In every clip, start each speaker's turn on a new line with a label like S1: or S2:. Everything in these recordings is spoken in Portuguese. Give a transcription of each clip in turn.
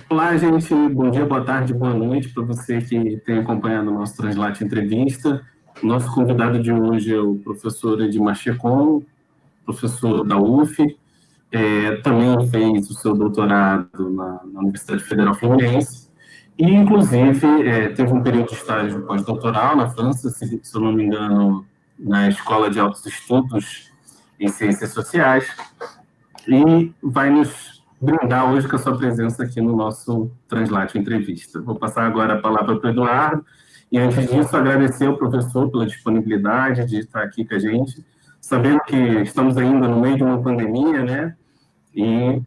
S1: Olá, gente. Bom dia, boa tarde, boa noite para você que tem acompanhado o nosso Translate Entrevista. Nosso convidado de hoje é o professor Edmar Checon, professor da UF. Também fez o seu doutorado na Universidade Federal Fluminense e, inclusive, teve um período de estágio pós-doutoral na França, se eu não me engano, na Escola de Altos Estudos em Ciências Sociais, e vai nos brindar hoje com a sua presença aqui no nosso Translate Entrevista. Vou passar agora a palavra para o Eduardo, e antes disso, agradecer ao professor pela disponibilidade de estar aqui com a gente, sabendo que estamos ainda no meio de uma pandemia, né? E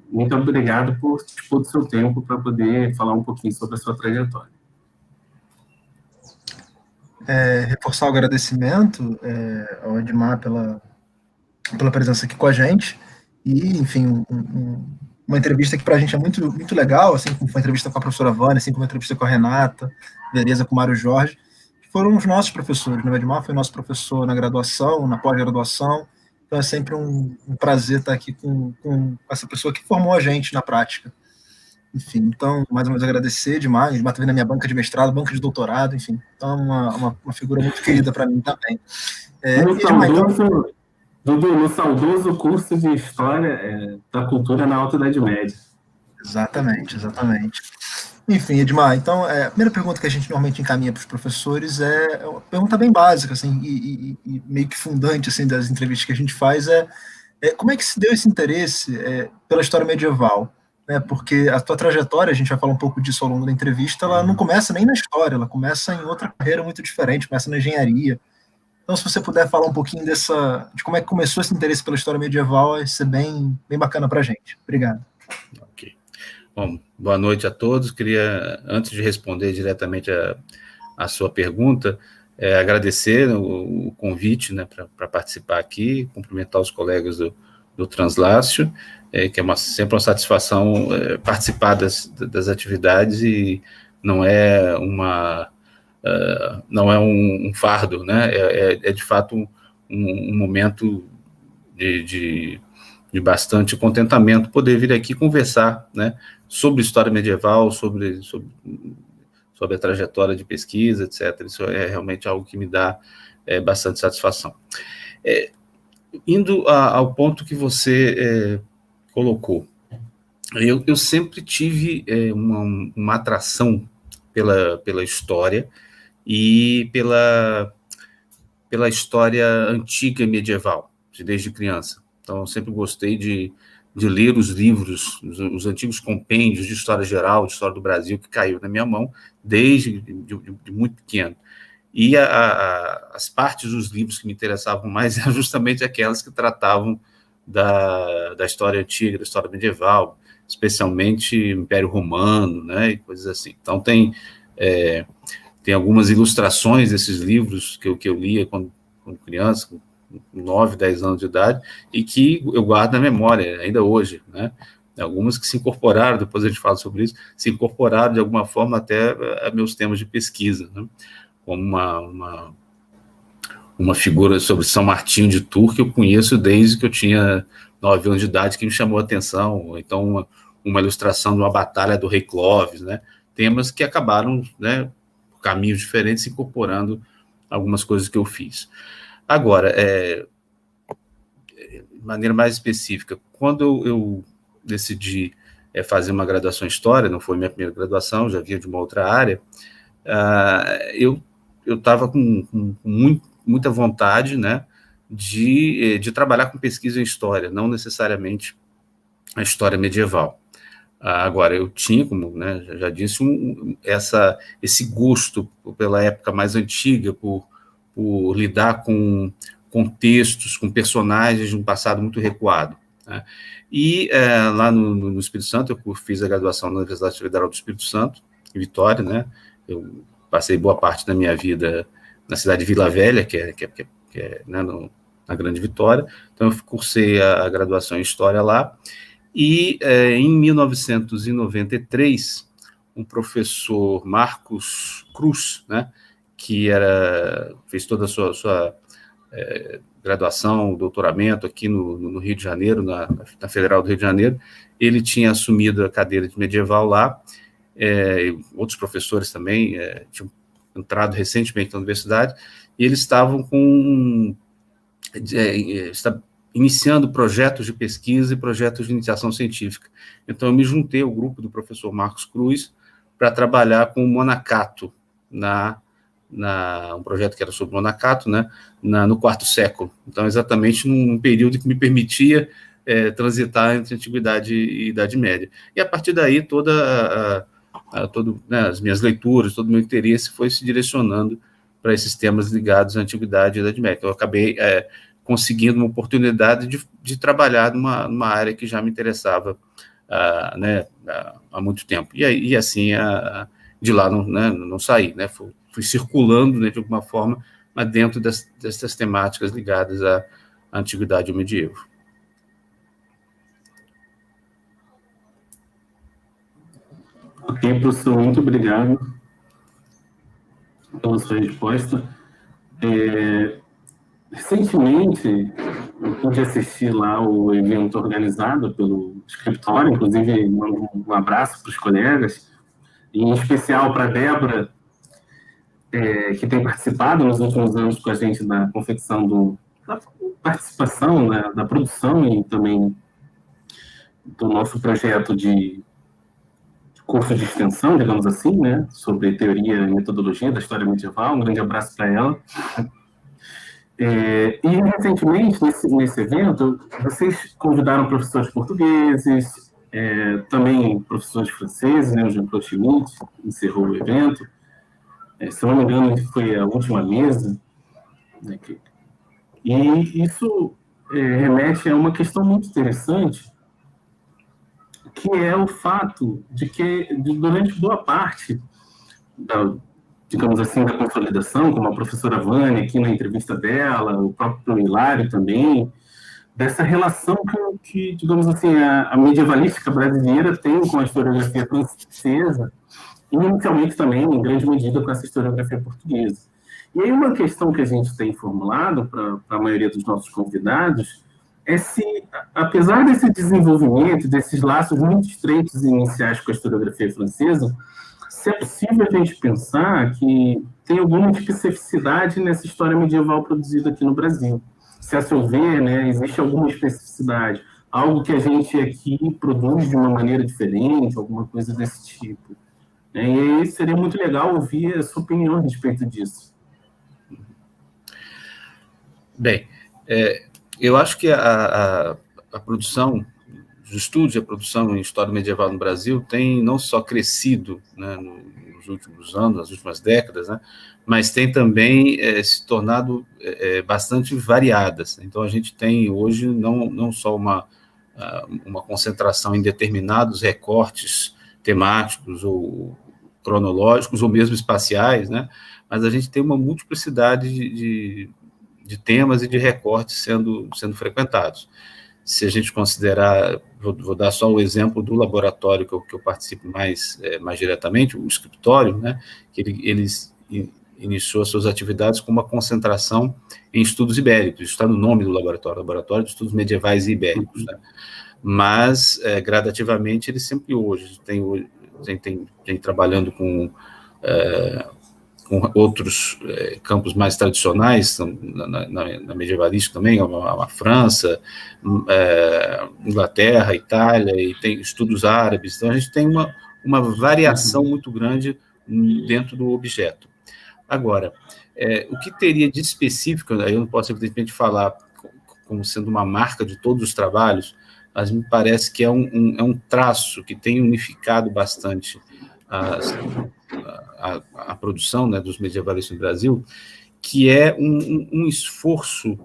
S1: muito obrigado por dispor do seu tempo para poder falar um pouquinho sobre a sua trajetória.
S2: Reforçar o agradecimento ao Edmar pela presença aqui com a gente. E, enfim, uma entrevista que para a gente é muito, muito legal, assim como foi a entrevista com a professora Vânia, assim como a entrevista com a Renata, Tereza, com o Mário Jorge, que foram os nossos professores. O Edmar foi nosso professor na graduação, na pós-graduação. Então é sempre um prazer estar aqui com essa pessoa que formou a gente na prática. Enfim, então, mais uma vez agradecer demais. Edmar está vendo a minha banca de mestrado, banca de doutorado, enfim. Então, uma figura muito querida para mim também.
S1: Edmar, então... Dudu, no saudoso curso de História da Cultura na Alta Idade Média.
S2: Exatamente. Enfim, Edmar, então, a primeira pergunta que a gente normalmente encaminha para os professores é uma pergunta bem básica, assim, e meio que fundante, assim, das entrevistas que a gente faz, como é que se deu esse interesse pela história medieval? Né? Porque a tua trajetória, a gente vai falar um pouco disso ao longo da entrevista, ela não começa nem na história, ela começa em outra carreira muito diferente, começa na engenharia. Então, se você puder falar um pouquinho de como é que começou esse interesse pela história medieval, vai ser bem bacana para a gente. Obrigado.
S3: Ok. Bom, boa noite a todos. Queria, antes de responder diretamente a sua pergunta, agradecer o convite, né, para participar aqui, cumprimentar os colegas do Translácio, que é sempre uma satisfação participar das atividades, e não é um fardo, né? É de fato um momento de bastante contentamento poder vir aqui conversar, né, sobre história medieval, sobre a trajetória de pesquisa, etc. Isso é realmente algo que me dá bastante satisfação. Indo ao ponto que você colocou, eu sempre tive uma atração pela história e pela história antiga e medieval, desde criança. Então, eu sempre gostei de ler os livros, os antigos compêndios de história geral, de história do Brasil, que caiu na minha mão desde de muito pequeno. E as partes dos livros que me interessavam mais eram justamente aquelas que tratavam da história antiga, da história medieval, especialmente Império Romano, né, e coisas assim. Então, tem algumas ilustrações desses livros que eu lia quando criança, com 9, 10 anos de idade, e que eu guardo na memória ainda hoje, né? Algumas que se incorporaram, depois a gente fala sobre isso, se incorporaram de alguma forma até a meus temas de pesquisa, né? Como uma figura sobre São Martinho de Tours que eu conheço desde que eu tinha 9 anos de idade, que me chamou a atenção, ou então uma ilustração de uma batalha do rei Clovis, né? Temas que acabaram, né, por caminhos diferentes, se incorporando algumas coisas que eu fiz. Agora, de maneira mais específica, quando eu decidi fazer uma graduação em História, não foi minha primeira graduação, já vinha de uma outra área, eu estava com muita vontade, né, de trabalhar com pesquisa em História, não necessariamente a História medieval. Agora, eu tinha, como, né, já disse, esse gosto pela época mais antiga, por lidar com contextos, com personagens de um passado muito recuado, né? E lá no Espírito Santo, eu fiz a graduação na Universidade Federal do Espírito Santo, em Vitória, né? Eu passei boa parte da minha vida na cidade de Vila Velha, que é né, na Grande Vitória. Então, eu cursei a graduação em História lá. E em 1993, um professor, Marcos Cruz, né, que fez toda a sua graduação, doutoramento aqui no Rio de Janeiro, na Federal do Rio de Janeiro. Ele tinha assumido a cadeira de medieval lá, outros professores também tinham entrado recentemente na universidade, e eles estavam iniciando projetos de pesquisa e projetos de iniciação científica. Então, eu me juntei ao grupo do professor Marcos Cruz para trabalhar com o monacato, um projeto que era sobre monacato, né, no IV século. Então, exatamente num período que me permitia transitar entre Antiguidade e Idade Média. E, a partir daí, as minhas leituras, todo o meu interesse foi se direcionando para esses temas ligados à Antiguidade e Idade Média. Então, eu acabei conseguindo uma oportunidade de trabalhar numa área que já me interessava há muito tempo. E assim, de lá não saí, né? Fui circulando, né, de alguma forma, mas dentro dessas temáticas ligadas à Antiguidade e ao medievo.
S1: Ok, professor, muito obrigado pela sua resposta. Recentemente, eu pude assistir lá o evento organizado pelo escritório, inclusive mando um abraço para os colegas, e em especial para a Débora, que tem participado nos últimos anos com a gente na confecção da participação, né, da produção e também do nosso projeto de curso de extensão, digamos assim, né, sobre teoria e metodologia da história medieval. Um grande abraço para ela. E, recentemente, nesse evento, vocês convidaram professores portugueses, também professores franceses, né, o Jean-Claude Schmitt encerrou o evento. Se eu não me engano, foi a última mesa. Né, e isso remete a uma questão muito interessante, que é o fato de que, durante boa parte digamos assim, da consolidação, como a professora Vânia, aqui na entrevista dela, o próprio Hilário também, dessa relação que digamos assim, a medievalística brasileira tem com a historiografia francesa, e inicialmente também, em grande medida, com essa historiografia portuguesa. E aí uma questão que a gente tem formulado para a maioria dos nossos convidados é se, apesar desse desenvolvimento, desses laços muito estreitos iniciais com a historiografia francesa, se é possível a gente pensar que tem alguma especificidade nessa história medieval produzida aqui no Brasil. Se, a seu ver, né, existe alguma especificidade, algo que a gente aqui produz de uma maneira diferente, alguma coisa desse tipo. E aí seria muito legal ouvir a sua opinião a respeito disso.
S3: Bem, eu acho que a produção, os estudos e a produção em história medieval no Brasil tem não só crescido, né, nos últimos anos, nas últimas décadas, né, mas tem também se tornado bastante variadas. Então, a gente tem hoje não só uma concentração em determinados recortes temáticos ou cronológicos ou mesmo espaciais, né, mas a gente tem uma multiplicidade de temas e de recortes sendo frequentados. Se a gente considerar, vou dar só o exemplo do laboratório que eu participo mais diretamente, o escritório, né, que ele iniciou suas atividades com uma concentração em estudos ibéricos, isso está no nome do Laboratório de Estudos Medievais e Ibéricos, né? Mas, gradativamente, ele sempre hoje tem trabalhando com outros campos mais tradicionais, na medievalística também, a França, Inglaterra, Itália, e tem estudos árabes. Então, a gente tem uma variação muito grande dentro do objeto. Agora, o que teria de específico, aí eu não posso, evidentemente, falar como sendo uma marca de todos os trabalhos, mas me parece que é um traço que tem unificado bastante a produção, né, dos medievalistas no Brasil, que é um esforço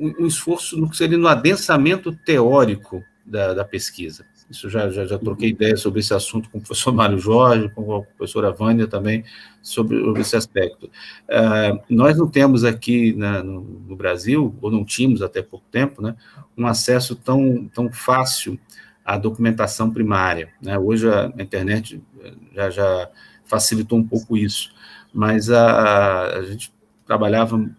S3: um esforço no que seria no adensamento teórico da pesquisa. Isso já troquei ideia sobre esse assunto com o professor Mário Jorge, com a professora Vânia também, sobre esse aspecto. Nós não temos aqui no Brasil, ou não tínhamos até pouco tempo, né, um acesso tão fácil à documentação primária, né? Hoje a internet já facilitou um pouco isso, mas a gente trabalhava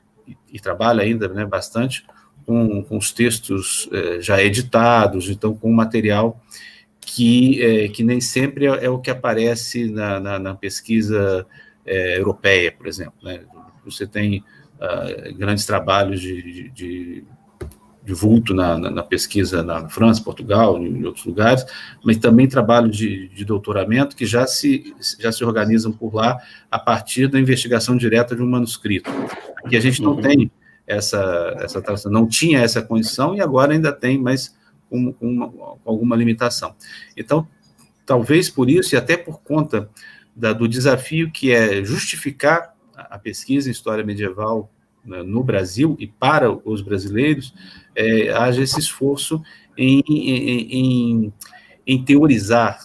S3: e trabalha ainda, né, bastante com os textos já editados, então com material que nem sempre é o que aparece na pesquisa europeia, por exemplo, né? Você tem grandes trabalhos de vulto na pesquisa na França, Portugal, em outros lugares, mas também trabalho de doutoramento que já se organizam por lá a partir da investigação direta de um manuscrito. Aqui a gente não tem essa tradução, não tinha essa condição e agora ainda tem, mas com alguma limitação. Então, talvez por isso, e até por conta do desafio que é justificar a pesquisa em história medieval, né, no Brasil e para os brasileiros, haja esse esforço em teorizar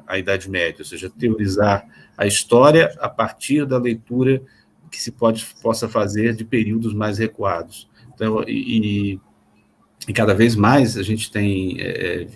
S3: a Idade Média, ou seja, teorizar a história a partir da leitura que se possa fazer de períodos mais recuados. Então, e cada vez mais a gente tem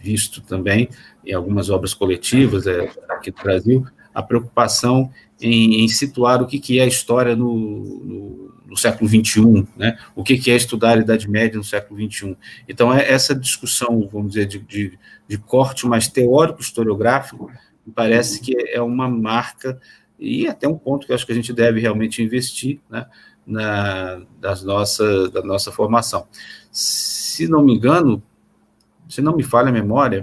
S3: visto também, em algumas obras coletivas aqui no Brasil, a preocupação em situar o que é a história no século XXI, né? O que é estudar a Idade Média no século XXI. Então, essa discussão, vamos dizer, de corte mais teórico-historiográfico, me parece que é uma marca e até um ponto que eu acho que a gente deve realmente investir, né, da nossa formação. Se não me engano, se não me falha a memória,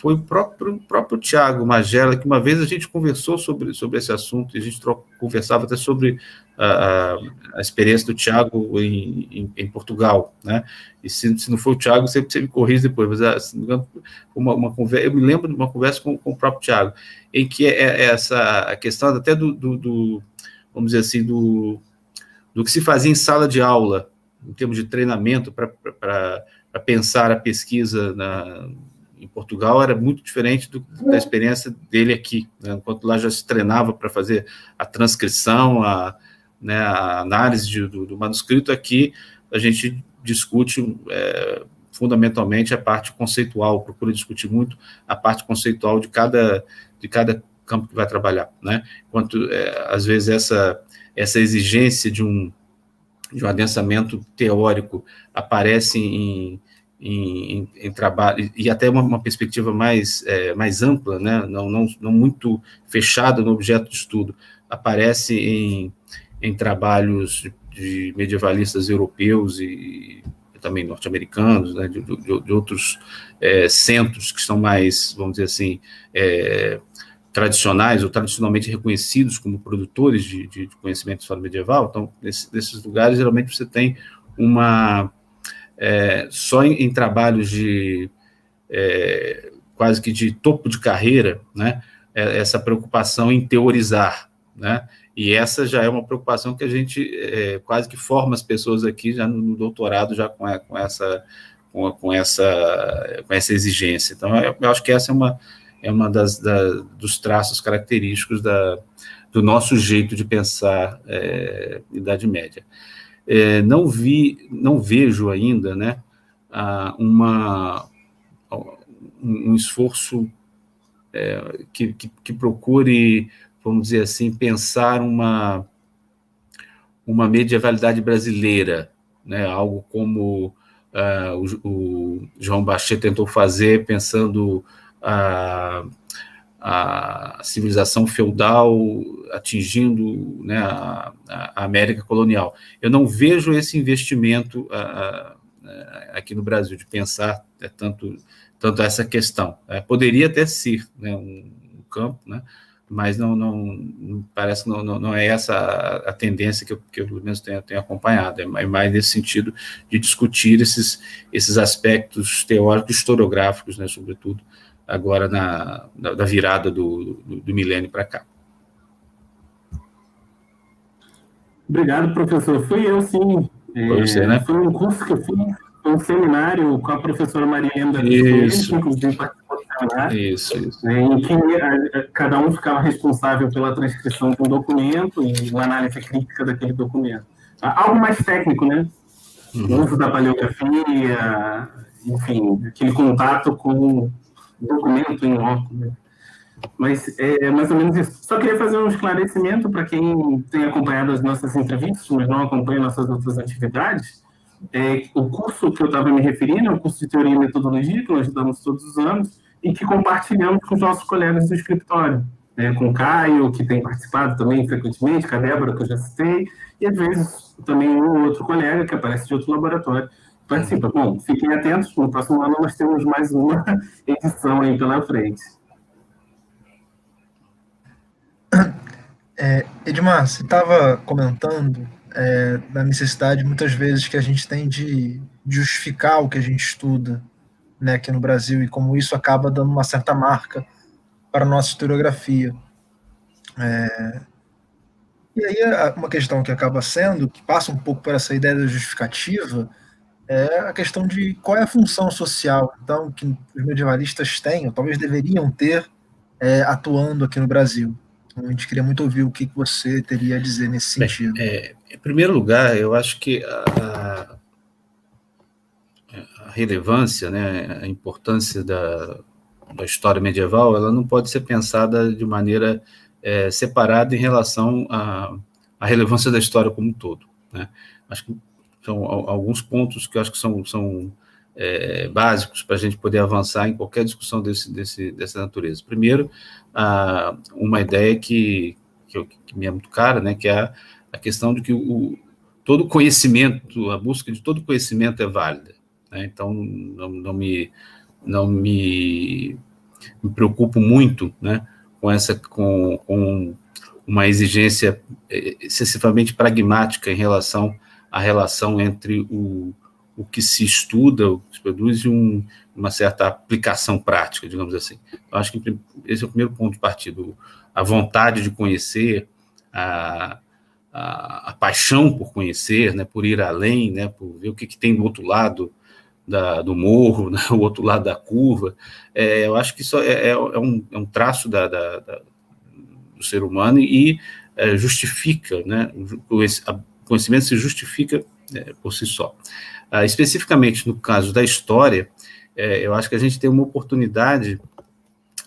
S3: foi o próprio Tiago Magela, que uma vez a gente conversou sobre esse assunto, e a gente conversava até sobre a experiência do Tiago em Portugal, né? E se não for o Tiago, você me corrige depois, mas se não me engano, eu me lembro de uma conversa com o próprio Tiago, em que a questão até vamos dizer assim, do que se fazia em sala de aula, em termos de treinamento para pensar a pesquisa em Portugal, era muito diferente da experiência dele aqui, né? Enquanto lá já se treinava para fazer a transcrição, a análise do manuscrito, aqui a gente discute fundamentalmente a parte conceitual, procura discutir muito a parte conceitual de cada campo que vai trabalhar, né? Enquanto, às vezes, essa exigência de um adensamento teórico aparece em trabalho, e até uma perspectiva mais ampla, né? Não muito fechada no objeto de estudo, aparece em trabalhos de medievalistas europeus e também norte-americanos, né? de outros centros que são mais, vamos dizer assim, tradicionais ou tradicionalmente reconhecidos como produtores de conhecimento de história medieval. Então, nesses lugares, geralmente você tem só em trabalhos quase que de topo de carreira, né, essa preocupação em teorizar, né, e essa já é uma preocupação que a gente quase que forma as pessoas aqui já no doutorado, já com essa exigência. Então, eu acho que essa é uma dos traços característicos do nosso jeito de pensar Idade Média. Não vejo ainda, né, um esforço que procure, vamos dizer assim, pensar uma medievalidade brasileira, né, algo como o João Bachet tentou fazer, pensando a civilização feudal atingindo, né, a América colonial. Eu não vejo esse investimento aqui no Brasil, de pensar tanto essa questão. Poderia até ser, né, um campo, né, mas não parece que não é essa a tendência que eu pelo menos tenho acompanhado. É mais nesse sentido de discutir esses aspectos teóricos, historiográficos, né, sobretudo, agora da virada do milênio para cá.
S1: Obrigado, professor. Fui eu, sim.
S3: Foi você, né?
S1: Foi um curso que eu fiz, um seminário com a professora Maria Helena,
S3: Isso.
S1: que inclusive participou do seminário.
S3: Isso.
S1: Em que cada um ficava responsável pela transcrição de um documento e uma análise crítica daquele documento. Algo mais técnico, né? O uso da paleografia, enfim, aquele contato com o documento em loco, né? Mas é mais ou menos isso. Só queria fazer um esclarecimento para quem tem acompanhado as nossas entrevistas, mas não acompanha nossas outras atividades. O curso que eu estava me referindo é um curso de teoria e metodologia, que nós damos todos os anos, e que compartilhamos com os nossos colegas do escritório. Com o Caio, que tem participado também frequentemente, com a Débora, que eu já citei, e às vezes também um ou outro colega que aparece de outro laboratório participa. Bom, fiquem atentos, no próximo ano nós temos mais uma edição aí pela frente.
S2: Edmar, você estava comentando da necessidade, muitas vezes, que a gente tem de justificar o que a gente estuda, né, aqui no Brasil, e como isso acaba dando uma certa marca para a nossa historiografia. E aí, uma questão que acaba sendo, que passa um pouco por essa ideia da justificativa, é a questão de qual é a função social, então, que os medievalistas têm, ou talvez deveriam ter, atuando aqui no Brasil. Então, a gente queria muito ouvir o que você teria a dizer nesse sentido.
S3: Em primeiro lugar, eu acho que a relevância, né, a importância da história medieval, ela não pode ser pensada de maneira separada em relação à relevância da história como um todo, né? Acho que são alguns pontos que eu acho que são básicos para a gente poder avançar em qualquer discussão dessa natureza. Primeiro, uma ideia que me é muito cara, né, que é a questão de que todo conhecimento, a busca de todo conhecimento é válida, né? Então, não me preocupo muito, né, com uma exigência excessivamente pragmática em relação à relação entre o que se estuda, o que se produz, e uma certa aplicação prática, digamos assim. Eu acho que esse é o primeiro ponto de partida, a vontade de conhecer, a paixão por conhecer, né, por ir além, né, por ver o que tem do outro lado do morro, né, o outro lado da curva. Eu acho que isso é um traço do ser humano e justifica, né, o conhecimento se justifica por si só. Especificamente no caso da história, eu acho que a gente tem uma oportunidade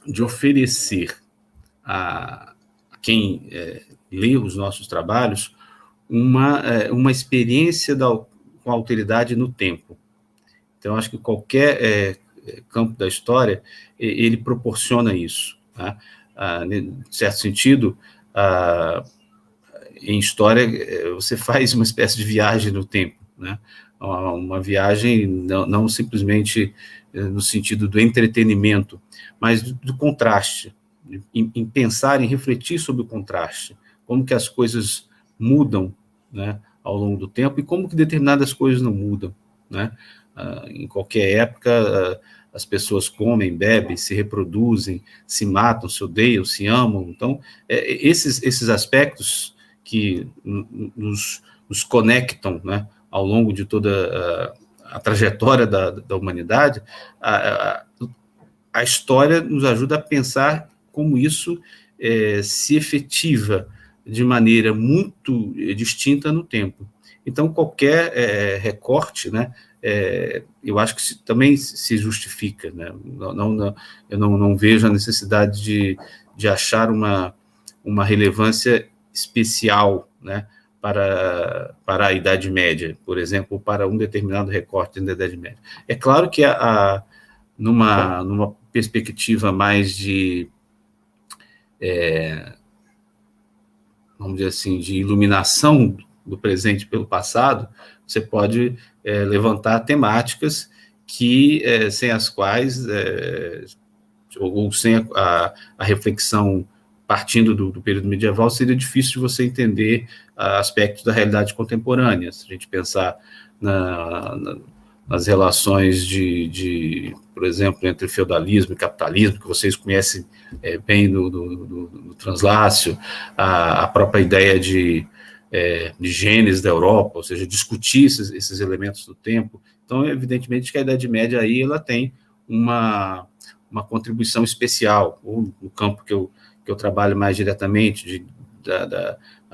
S3: de oferecer a quem lê os nossos trabalhos uma experiência com alteridade no tempo. Então, acho que qualquer campo da história, ele proporciona isso, tá? Em certo sentido, em história, você faz uma espécie de viagem no tempo, né? Uma viagem não simplesmente no sentido do entretenimento, mas do contraste, em pensar, em refletir sobre o contraste, como que as coisas mudam, né, ao longo do tempo, e como que determinadas coisas não mudam, né? Em qualquer época, as pessoas comem, bebem, se reproduzem, se matam, se odeiam, se amam. Então, esses aspectos que nos conectam, né, ao longo de toda a trajetória da humanidade, a história nos ajuda a pensar como isso se efetiva de maneira muito distinta no tempo. Então, qualquer recorte, né, eu acho que também se justifica, né? Eu não vejo a necessidade de achar uma relevância especial, né, para a Idade Média, por exemplo, para um determinado recorte da Idade Média. É claro que numa perspectiva mais vamos dizer assim, de iluminação do presente pelo passado, você pode levantar temáticas que, sem as quais, ou sem a reflexão partindo do período medieval, seria difícil de você entender aspectos da realidade contemporânea. Se a gente pensar nas relações por exemplo, entre feudalismo e capitalismo, que vocês conhecem bem no Translácio, a própria ideia de gênese da Europa, ou seja, discutir esses elementos do tempo. Então, evidentemente que a Idade Média aí ela tem uma contribuição especial, ou no campo que eu trabalho mais diretamente,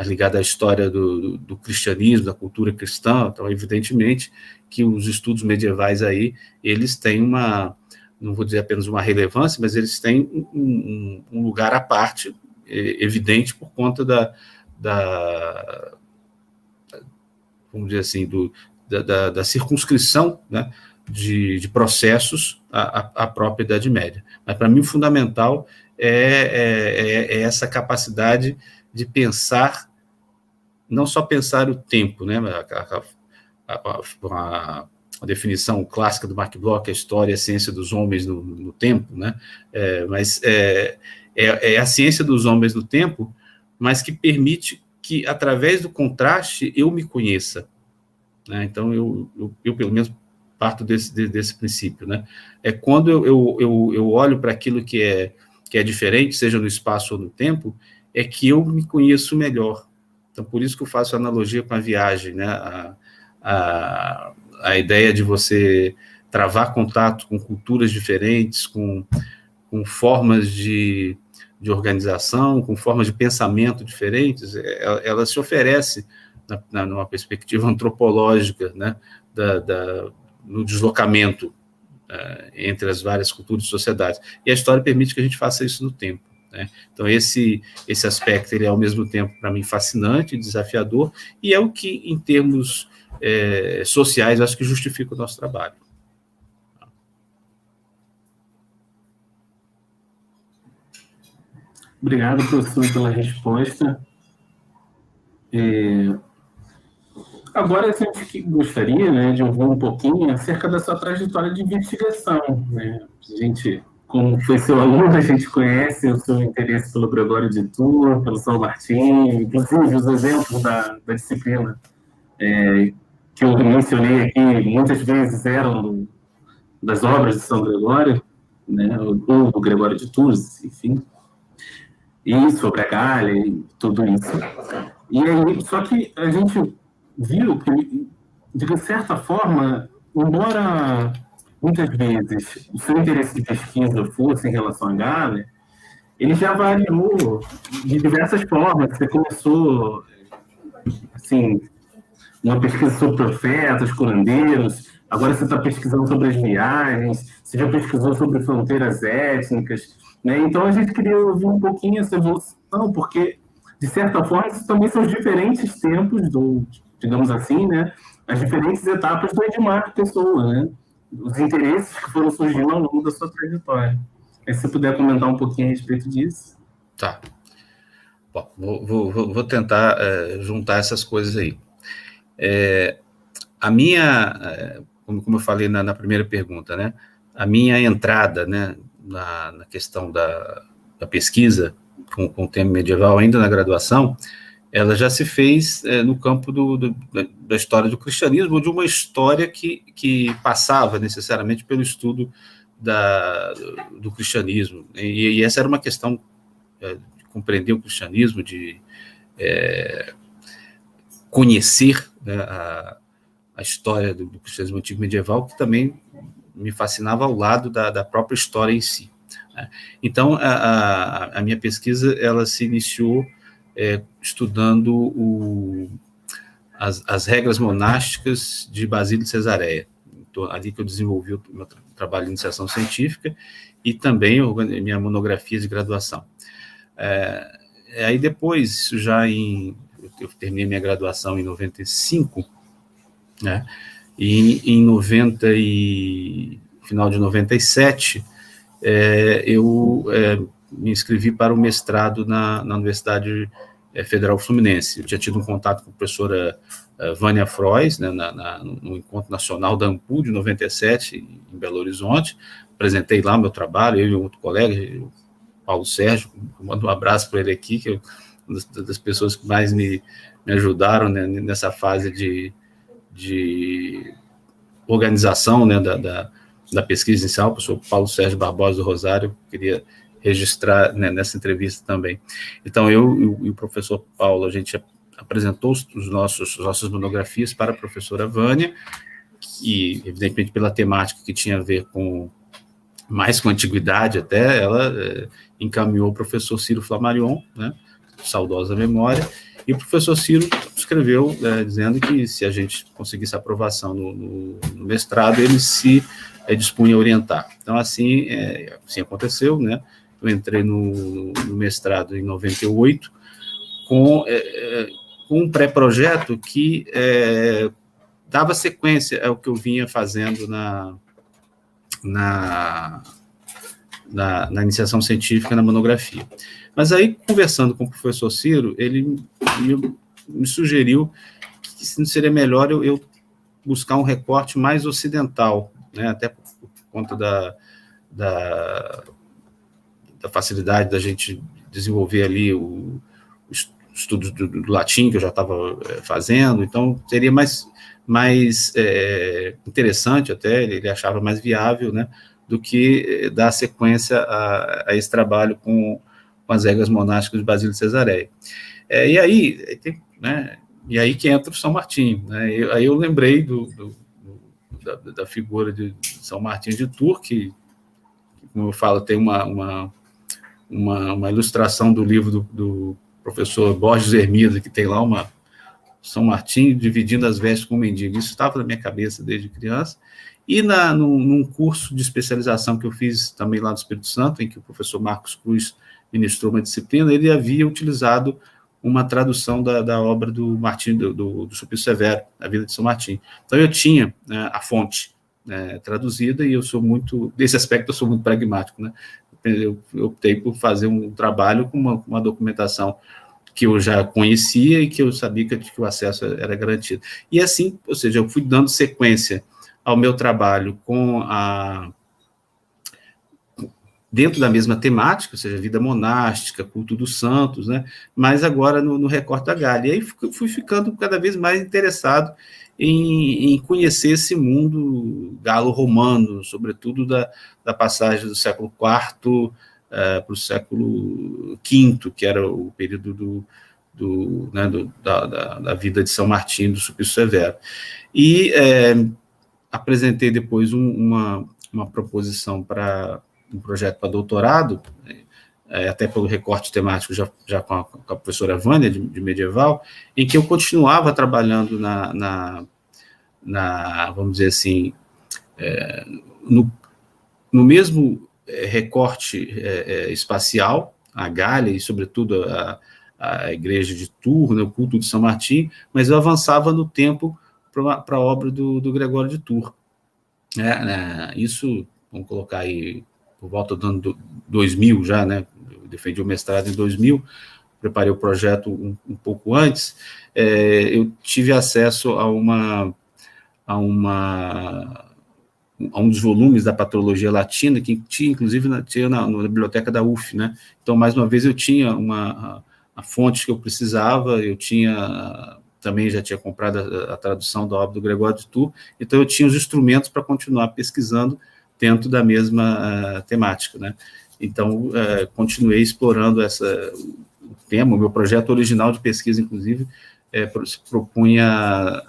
S3: ligada à história do cristianismo, da cultura cristã. Então, evidentemente que os estudos medievais aí, eles têm não vou dizer apenas uma relevância, mas eles têm um lugar à parte, evidente, por conta vamos dizer assim, da circunscrição, né, de processos à própria Idade Média. Mas, para mim, o fundamental é essa capacidade de pensar, não só pensar o tempo, né, a definição clássica do Marc Bloch, a história e a ciência dos homens no tempo, né, mas é a ciência dos homens no tempo, mas que permite que, através do contraste, eu me conheça. Né? Então, eu, pelo menos, parto desse princípio. Né? É quando eu olho para aquilo que é diferente, seja no espaço ou no tempo, é que eu me conheço melhor. Então, por isso que eu faço analogia com a viagem, né? A ideia de você travar contato com culturas diferentes, com formas de organização, com formas de pensamento diferentes, ela se oferece numa perspectiva antropológica, né, no deslocamento entre as várias culturas e sociedades. E a história permite que a gente faça isso no tempo. Né? Então, esse aspecto ele é, ao mesmo tempo, para mim, fascinante, desafiador, e é o que, em termos sociais, acho que justifica o nosso trabalho.
S1: Obrigado, professor, pela resposta. Agora, a gente gostaria, né, de ouvir um pouquinho acerca da sua trajetória de investigação. Né? A gente, como foi seu aluno, a gente conhece o seu interesse pelo Gregório de Tours, pelo São Martinho, inclusive os exemplos da disciplina que eu mencionei aqui, muitas vezes eram das obras de São Gregório, né, ou do Gregório de Tours, enfim. E sobre a Gália e tudo isso. E aí, só que a gente viu que, de certa forma, embora muitas vezes o seu interesse de pesquisa fosse em relação à Gália, ele já variou de diversas formas. Você começou, assim, uma pesquisa sobre profetas, curandeiros, agora você está pesquisando sobre as viagens, você já pesquisou sobre fronteiras étnicas, né? Então, a gente queria ouvir um pouquinho essa evolução, porque, de certa forma, esses também são os diferentes tempos digamos assim, né? As diferentes etapas do Edmar Pessoa, né? Os interesses que foram surgindo ao longo da sua trajetória. Aí, se você puder comentar um pouquinho a respeito disso.
S3: Tá. Bom, vou tentar juntar essas coisas aí. A minha, como eu falei na primeira pergunta, né? A minha entrada, né, na questão da pesquisa com o tema medieval, ainda na graduação, ela já se fez no campo da história do cristianismo, ou de uma história que passava necessariamente pelo estudo do cristianismo. E essa era uma questão de compreender o cristianismo, de conhecer, né, a história do cristianismo antigo medieval, que também me fascinava ao lado da própria história em si. Né? Então, a minha pesquisa ela se iniciou estudando as regras monásticas de Basílio de Cesareia. Então, ali que eu desenvolvi o meu trabalho de iniciação científica e também minha monografia de graduação. Aí depois, isso já eu terminei minha graduação em 95, né? E em final de 97, eu me inscrevi para o mestrado na Universidade Federal Fluminense. Eu tinha tido um contato com a professora Vânia Frois, né, no Encontro Nacional da AMPU, de 97, em Belo Horizonte. Apresentei lá meu trabalho, eu e um outro colega, o Paulo Sérgio, mando um abraço para ele aqui, que é uma das pessoas que mais me ajudaram, né, nessa fase de organização, né, da pesquisa inicial. O professor Paulo Sérgio Barbosa do Rosário, queria registrar, né, nessa entrevista também. Então, eu e o professor Paulo, a gente apresentou as nossas monografias para a professora Vânia, e, evidentemente, pela temática que tinha a ver mais com a antiguidade até, ela encaminhou o professor Ciro Flammarion, né, saudosa memória, E o professor Ciro escreveu dizendo que se a gente conseguisse aprovação no mestrado, ele se dispunha a orientar. Então, assim aconteceu, né? Eu entrei no mestrado em 98 com um pré-projeto que dava sequência ao que eu vinha fazendo na iniciação científica, na monografia. Mas aí, conversando com o professor Ciro, ele me sugeriu que não seria melhor eu buscar um recorte mais ocidental, né, até por conta da facilidade da gente desenvolver ali o estudo do latim, que eu já estava fazendo, então seria mais interessante até, ele achava mais viável, né, do que dar sequência a esse trabalho com as regras monásticas de Basílio de Cesareia. E aí que entra o São Martinho, né? Aí eu lembrei da figura de São Martinho de Tours, que, como eu falo, tem uma ilustração do livro do professor Borges Hermida, que tem lá São Martinho dividindo as vestes com o mendigo. Isso estava na minha cabeça desde criança. E num curso de especialização que eu fiz também lá no Espírito Santo, em que o professor Marcos Cruz ministrou uma disciplina, ele havia utilizado uma tradução da obra do Martinho, do Sulpício Severo, A Vida de São Martinho. Então, eu tinha a fonte traduzida, e desse aspecto, eu sou muito pragmático, né? Eu optei por fazer um trabalho com uma documentação que eu já conhecia e que eu sabia que o acesso era garantido. E assim, ou seja, eu fui dando sequência ao meu trabalho dentro da mesma temática, ou seja, vida monástica, culto dos santos, né? Mas agora no recorte da Gália. E aí fui ficando cada vez mais interessado em conhecer esse mundo galo-romano, sobretudo da passagem do século IV para o século V, que era o período da vida de São Martinho, do Sulpício Severo. E apresentei depois uma proposição para um projeto para doutorado, até pelo recorte temático já com a professora Vânia, de medieval, em que eu continuava trabalhando vamos dizer assim, no mesmo recorte espacial, a Gália e, sobretudo, a igreja de Tours, né, o culto de São Martim, mas eu avançava no tempo para a obra do Gregório de Tours. Isso, vamos colocar aí, por volta do ano 2000 já, né? Eu defendi o mestrado em 2000, preparei o projeto um pouco antes. Eu tive acesso a um dos volumes da Patrologia Latina, que tinha, inclusive, na biblioteca da UF, né? Então, mais uma vez, eu tinha a fonte que eu precisava, também já tinha comprado a tradução da obra do Gregório de Tours, então eu tinha os instrumentos para continuar pesquisando dentro da mesma temática, né? Então, continuei explorando o tema. O meu projeto original de pesquisa, inclusive, se propunha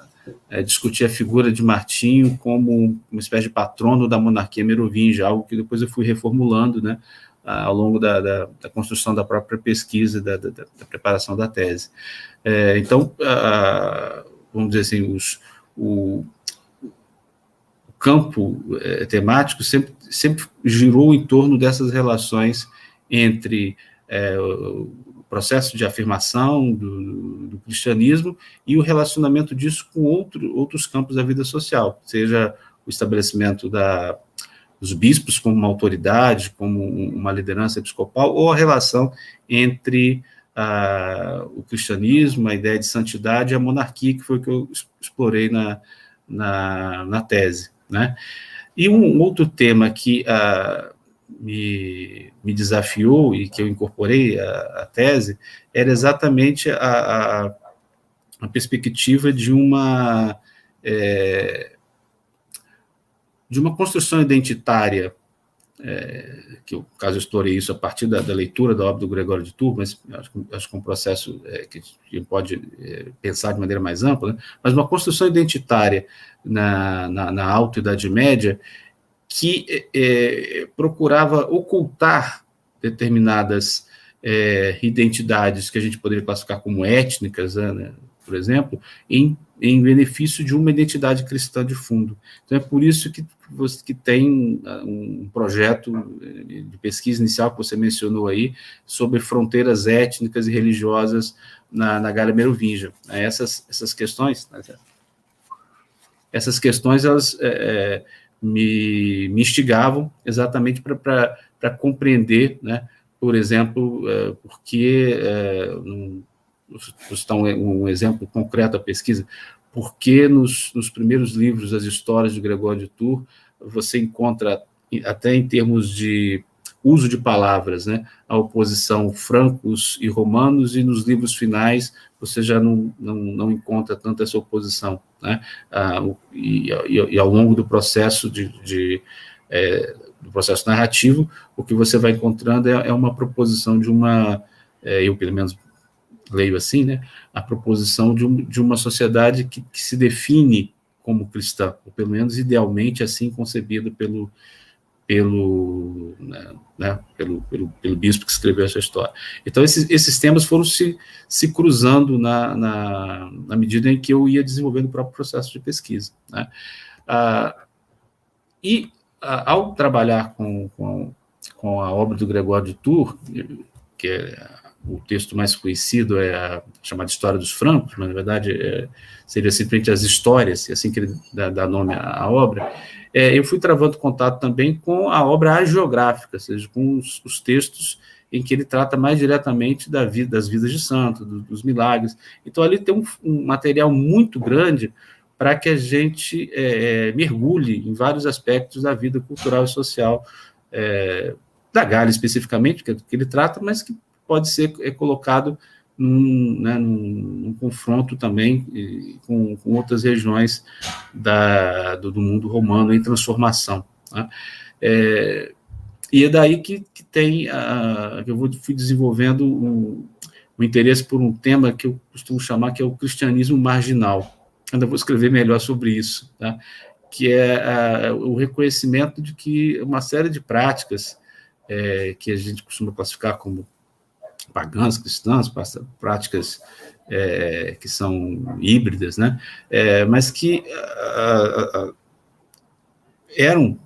S3: discutir a figura de Martinho como uma espécie de patrono da monarquia merovingia, algo que depois eu fui reformulando, né, ao longo da construção da própria pesquisa, da preparação da tese. Então, vamos dizer assim, o campo temático sempre girou em torno dessas relações entre o processo de afirmação do cristianismo e o relacionamento disso com outros campos da vida social, seja o estabelecimento dos bispos como uma autoridade, como uma liderança episcopal, ou a relação entre o cristianismo, a ideia de santidade e a monarquia, que foi o que eu explorei na tese, né? E um outro tema que me desafiou e que eu incorporei à tese era exatamente a perspectiva de uma construção identitária, que eu, caso eu explorei isso a partir da leitura da obra do Gregório de Tours, mas acho que é um processo que a gente pode pensar de maneira mais ampla, né? Mas uma construção identitária na Alta Idade Média que procurava ocultar determinadas identidades que a gente poderia classificar como étnicas, né, por exemplo, em benefício de uma identidade cristã de fundo. Então, é por isso que tem um projeto de pesquisa inicial que você mencionou aí, sobre fronteiras étnicas e religiosas na Gália Merovingia. Essas questões, elas me instigavam exatamente para compreender, né, por exemplo, porque, vou citar um exemplo concreto da pesquisa, porque nos primeiros livros das histórias de Gregório de Tours, você encontra, até em termos de uso de palavras, né, a oposição francos e romanos, e nos livros finais você já não encontra tanto essa oposição, né, e ao longo do processo do processo narrativo, o que você vai encontrando é uma proposição de uma, eu pelo menos leio assim, né, a proposição de uma sociedade que se define como cristã, ou pelo menos idealmente assim concebido pelo bispo que escreveu essa história. Então, esses temas foram se cruzando na medida em que eu ia desenvolvendo o próprio processo de pesquisa, né? Ao trabalhar com a obra do Gregório de Tours, que é o texto mais conhecido, é a chamada História dos Francos, mas na verdade seria simplesmente as histórias, e assim que ele dá nome à obra, eu fui travando contato também com a obra hagiográfica, ou seja, com os textos em que ele trata mais diretamente das vidas de santos, dos milagres. Então, ali tem um material muito grande para que a gente mergulhe em vários aspectos da vida cultural e social da Gália, especificamente, que ele trata, mas que pode ser colocado num confronto também com outras regiões do mundo romano em transformação, né? E é daí que tem que eu fui desenvolvendo um interesse por um tema que eu costumo chamar que é o cristianismo marginal. Ainda vou escrever melhor sobre isso, tá? Que é o reconhecimento de que uma série de práticas que a gente costuma classificar como pagãs, cristãs, práticas que são híbridas, né? Mas que eram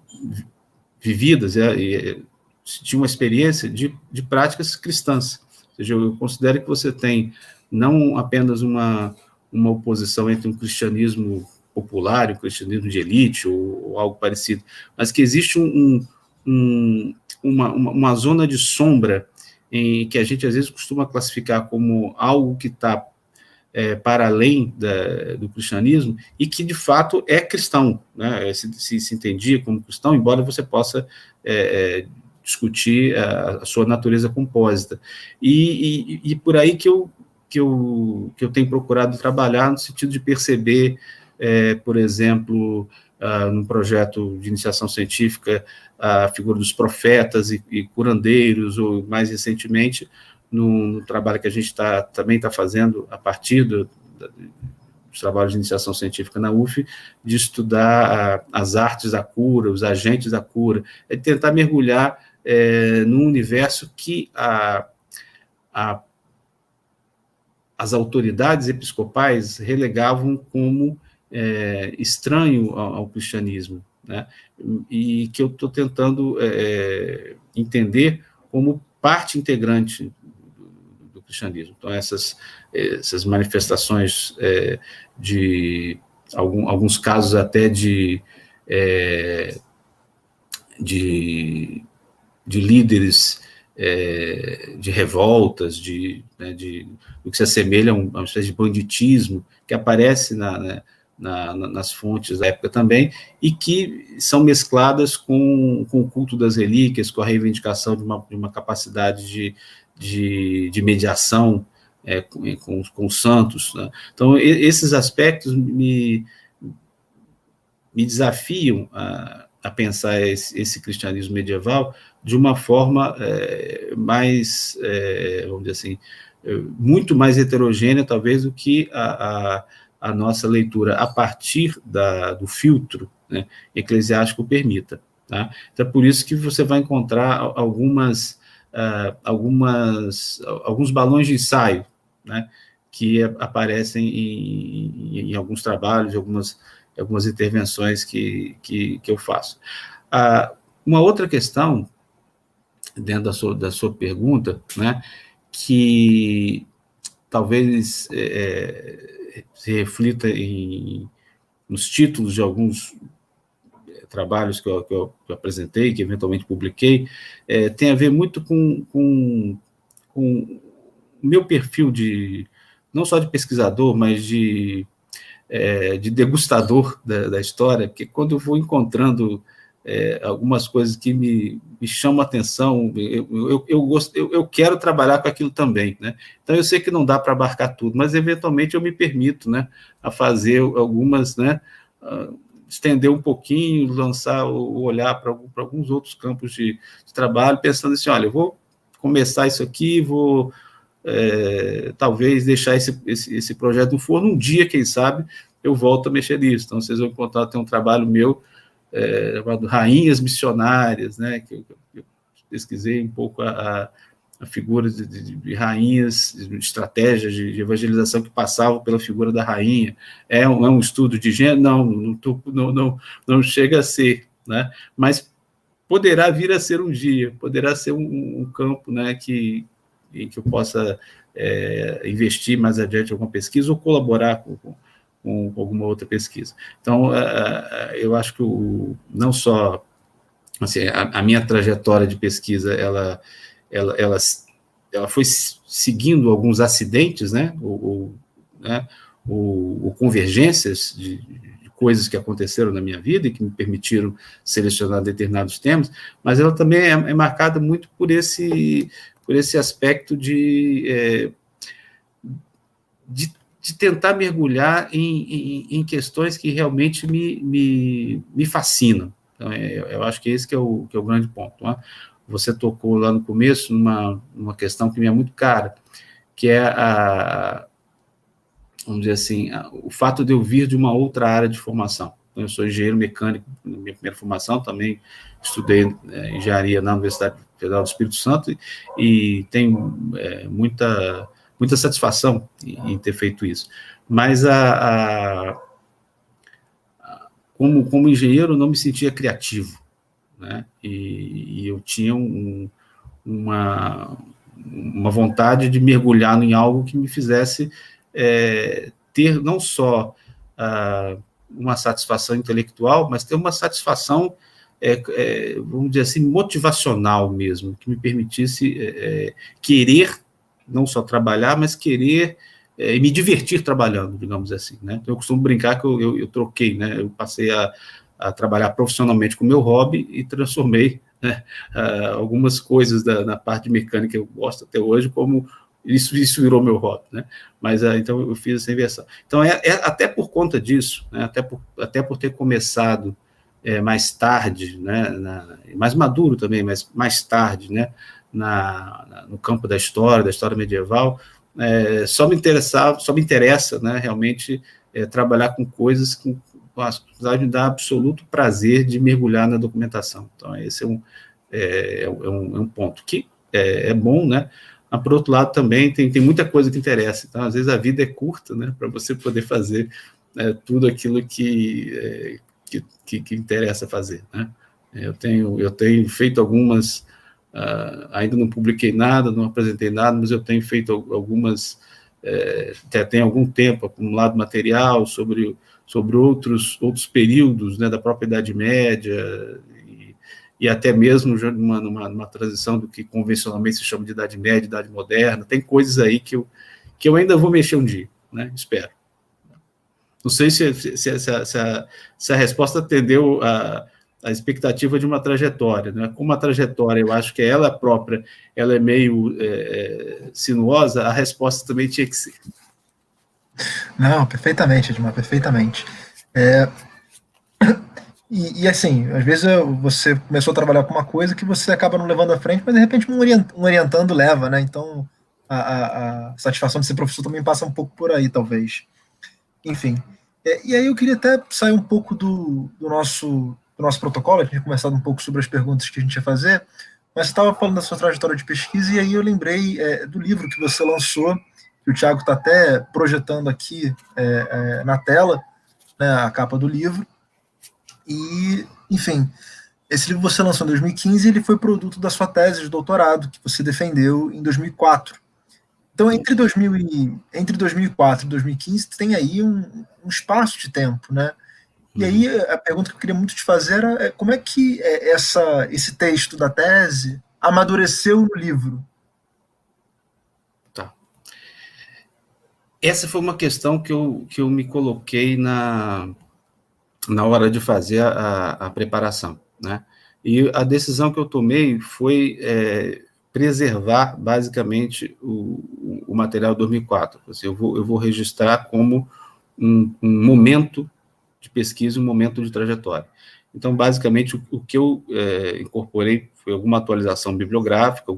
S3: vividas e tinham uma experiência de práticas cristãs. Ou seja, eu considero que você tem não apenas uma oposição entre um cristianismo popular e um cristianismo de elite ou algo parecido, mas que existe uma zona de sombra em que a gente às vezes costuma classificar como algo que está para além do cristianismo e que de fato é cristão, né? Se entendia como cristão, embora você possa discutir a sua natureza compósita. E por aí que eu tenho procurado trabalhar no sentido de perceber, por exemplo, num projeto de iniciação científica, a figura dos profetas e curandeiros, ou mais recentemente, no trabalho que a gente também está fazendo a partir dos trabalhos de iniciação científica na UF, de estudar as artes da cura, os agentes da cura, tentar mergulhar num universo que as autoridades episcopais relegavam como estranho ao cristianismo, né? E que eu estou tentando entender como parte integrante do cristianismo. Então, essas manifestações de alguns casos até de líderes de revoltas, do que se assemelha a uma espécie de banditismo que aparece nas fontes da época também, e que são mescladas com o culto das relíquias, com a reivindicação de uma capacidade de mediação com os santos, né? Então, esses aspectos me desafiam a pensar esse cristianismo medieval de uma forma mais, vamos dizer assim, muito mais heterogênea, talvez, do que a nossa leitura a partir do filtro, né, eclesiástico permita. Tá? Então, é por isso que você vai encontrar algumas alguns balões de ensaio, né, que aparecem em alguns trabalhos, algumas intervenções que eu faço. Uma outra questão, dentro da sua pergunta, né, que talvez se reflita nos títulos de alguns trabalhos que eu apresentei, que eventualmente publiquei, tem a ver muito com o meu perfil não só de pesquisador, mas de degustador da história, porque quando eu vou encontrando algumas coisas que me chamam a atenção, eu quero trabalhar com aquilo também, né? Então, eu sei que não dá para abarcar tudo, mas, eventualmente, eu me permito, né, a fazer algumas, né, estender um pouquinho, lançar o olhar para alguns outros campos de trabalho, pensando assim, olha, eu vou começar isso aqui, vou talvez deixar esse projeto no forno, um dia, quem sabe, eu volto a mexer nisso. Então, vocês vão encontrar, tem um trabalho meu chamado Rainhas Missionárias, né, que eu pesquisei um pouco a figura de rainhas, de estratégias de evangelização que passavam pela figura da rainha. É um estudo de gênero? Não chega a ser, né, mas poderá vir a ser um dia, poderá ser um campo, né, em que eu possa investir mais adiante em alguma pesquisa ou colaborar com alguma outra pesquisa. Então, eu acho que não só assim, a minha trajetória de pesquisa, ela foi seguindo alguns acidentes, né, ou convergências de coisas que aconteceram na minha vida e que me permitiram selecionar determinados temas, mas ela também é marcada muito por esse aspecto de tentar mergulhar em questões que realmente me fascinam. Então, eu acho que esse que é o grande ponto. Né? Você tocou lá no começo numa questão que me é muito cara, que é vamos dizer assim, o fato de eu vir de uma outra área de formação. Então, eu sou engenheiro mecânico na minha primeira formação, também estudei engenharia na Universidade Federal do Espírito Santo e tenho muita satisfação em ter feito isso. Mas, como engenheiro, não me sentia criativo, né? E eu tinha uma vontade de mergulhar em algo que me fizesse ter não só uma satisfação intelectual, mas ter uma satisfação, vamos dizer assim, motivacional mesmo, que me permitisse querer não só trabalhar, mas querer me divertir trabalhando, digamos assim, né? Então, eu costumo brincar que eu troquei, né? Eu passei a trabalhar profissionalmente com o meu hobby e transformei, né, algumas coisas na parte mecânica que eu gosto até hoje, como isso virou meu hobby, né? Mas então eu fiz essa inversão. Então, até por conta disso, né? Até por ter começado mais tarde, né? Mais maduro também, mas mais tarde, né? No campo da história medieval, só me interessa, né, realmente trabalhar com coisas que me dá absoluto prazer de mergulhar na documentação. Então, esse é um ponto que é bom, né? Mas, por outro lado, também tem muita coisa que interessa. Então, às vezes, a vida é curta, né, para você poder fazer tudo aquilo que interessa fazer, né? Eu tenho feito algumas... ainda não publiquei nada, não apresentei nada, mas eu tenho feito algumas, tem algum tempo, acumulado material sobre outros períodos, né, da própria Idade Média, e até mesmo numa transição do que convencionalmente se chama de Idade Média, Idade Moderna. Tem coisas aí que eu ainda vou mexer um dia, né, espero. Não sei se a resposta atendeu a expectativa de uma trajetória, né? Como a trajetória, eu acho que ela própria, ela é meio sinuosa, a resposta também tinha que ser.
S2: Não, perfeitamente, Edmar, perfeitamente. E assim, às vezes você começou a trabalhar com uma coisa que você acaba não levando à frente, mas de repente um orientando leva, né? Então a satisfação de ser professor também passa um pouco por aí, talvez. Enfim. E aí eu queria até sair um pouco do nosso protocolo, a gente tinha conversado um pouco sobre as perguntas que a gente ia fazer, mas você estava falando da sua trajetória de pesquisa, e aí eu lembrei do livro que você lançou, que o Thiago está até projetando aqui na tela, né, a capa do livro. E, enfim, esse livro você lançou em 2015 e ele foi produto da sua tese de doutorado, que você defendeu em 2004. Então, entre 2004 e 2015, tem aí um espaço de tempo, né? E aí, a pergunta que eu queria muito te fazer era como é que esse texto da tese amadureceu no livro?
S3: Tá. Essa foi uma questão que eu me coloquei na hora de fazer a preparação, né? E a decisão que eu tomei foi preservar, basicamente, o material de 2004. Assim, eu vou registrar como um momento de pesquisa, um momento de trajetória. Então, basicamente, o que eu incorporei foi alguma atualização bibliográfica,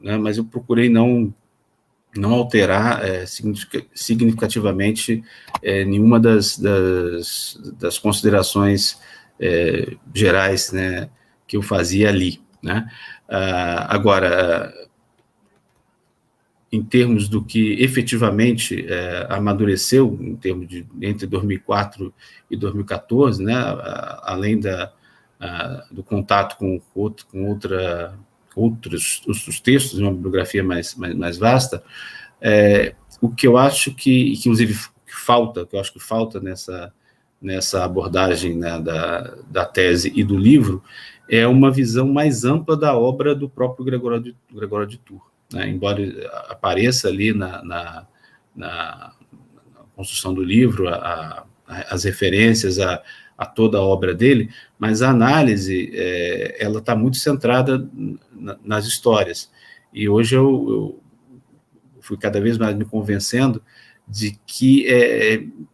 S3: né, mas eu procurei não alterar significativamente nenhuma das considerações gerais, né, que eu fazia ali, né? Agora, em termos do que efetivamente amadureceu, em termos de entre 2004 e 2014, né, além do contato com outros textos, uma bibliografia mais vasta, o que eu acho que inclusive falta, que eu acho que falta nessa abordagem, né, da tese e do livro, é uma visão mais ampla da obra do próprio Gregório de Tours. Né, embora apareça ali na construção do livro as referências a toda a obra dele, mas a análise ela está muito centrada nas histórias. E hoje eu fui cada vez mais me convencendo de que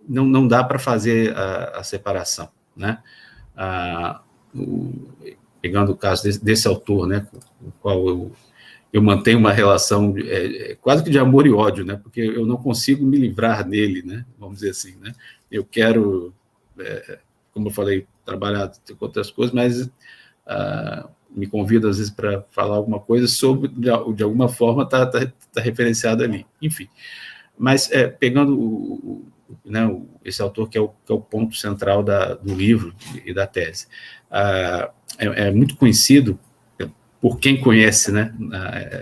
S3: não dá para fazer a separação, né? Pegando o caso desse autor, né, com o qual eu mantenho uma relação quase que de amor e ódio, né? Porque eu não consigo me livrar dele, né? Vamos dizer assim, né? Eu quero, como eu falei, trabalhar com outras coisas, mas me convida às vezes para falar alguma coisa sobre, de alguma forma, tá referenciado ali. Enfim, mas pegando né, esse autor que é o ponto central do livro e da tese, é muito conhecido por quem conhece, né,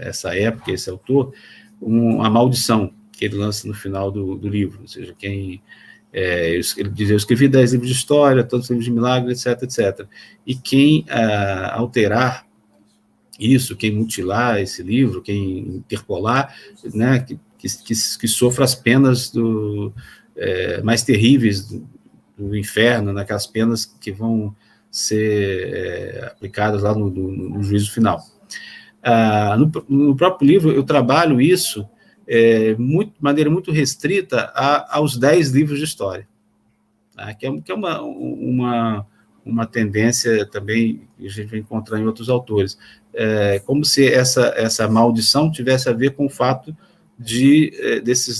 S3: essa época, esse autor, a maldição que ele lança no final do livro, ou seja, ele diz, eu escrevi 10 livros de história, todos livros de milagres, etc. E quem alterar isso, quem mutilar esse livro, quem interpolar, né, que sofra as penas mais terríveis do inferno, naquelas penas que vão ser aplicadas lá no juízo final. No próprio livro, eu trabalho isso de maneira muito restrita aos 10 livros de história, tá? que é uma tendência também que a gente vai encontrar em outros autores, como se essa maldição tivesse a ver com o fato desses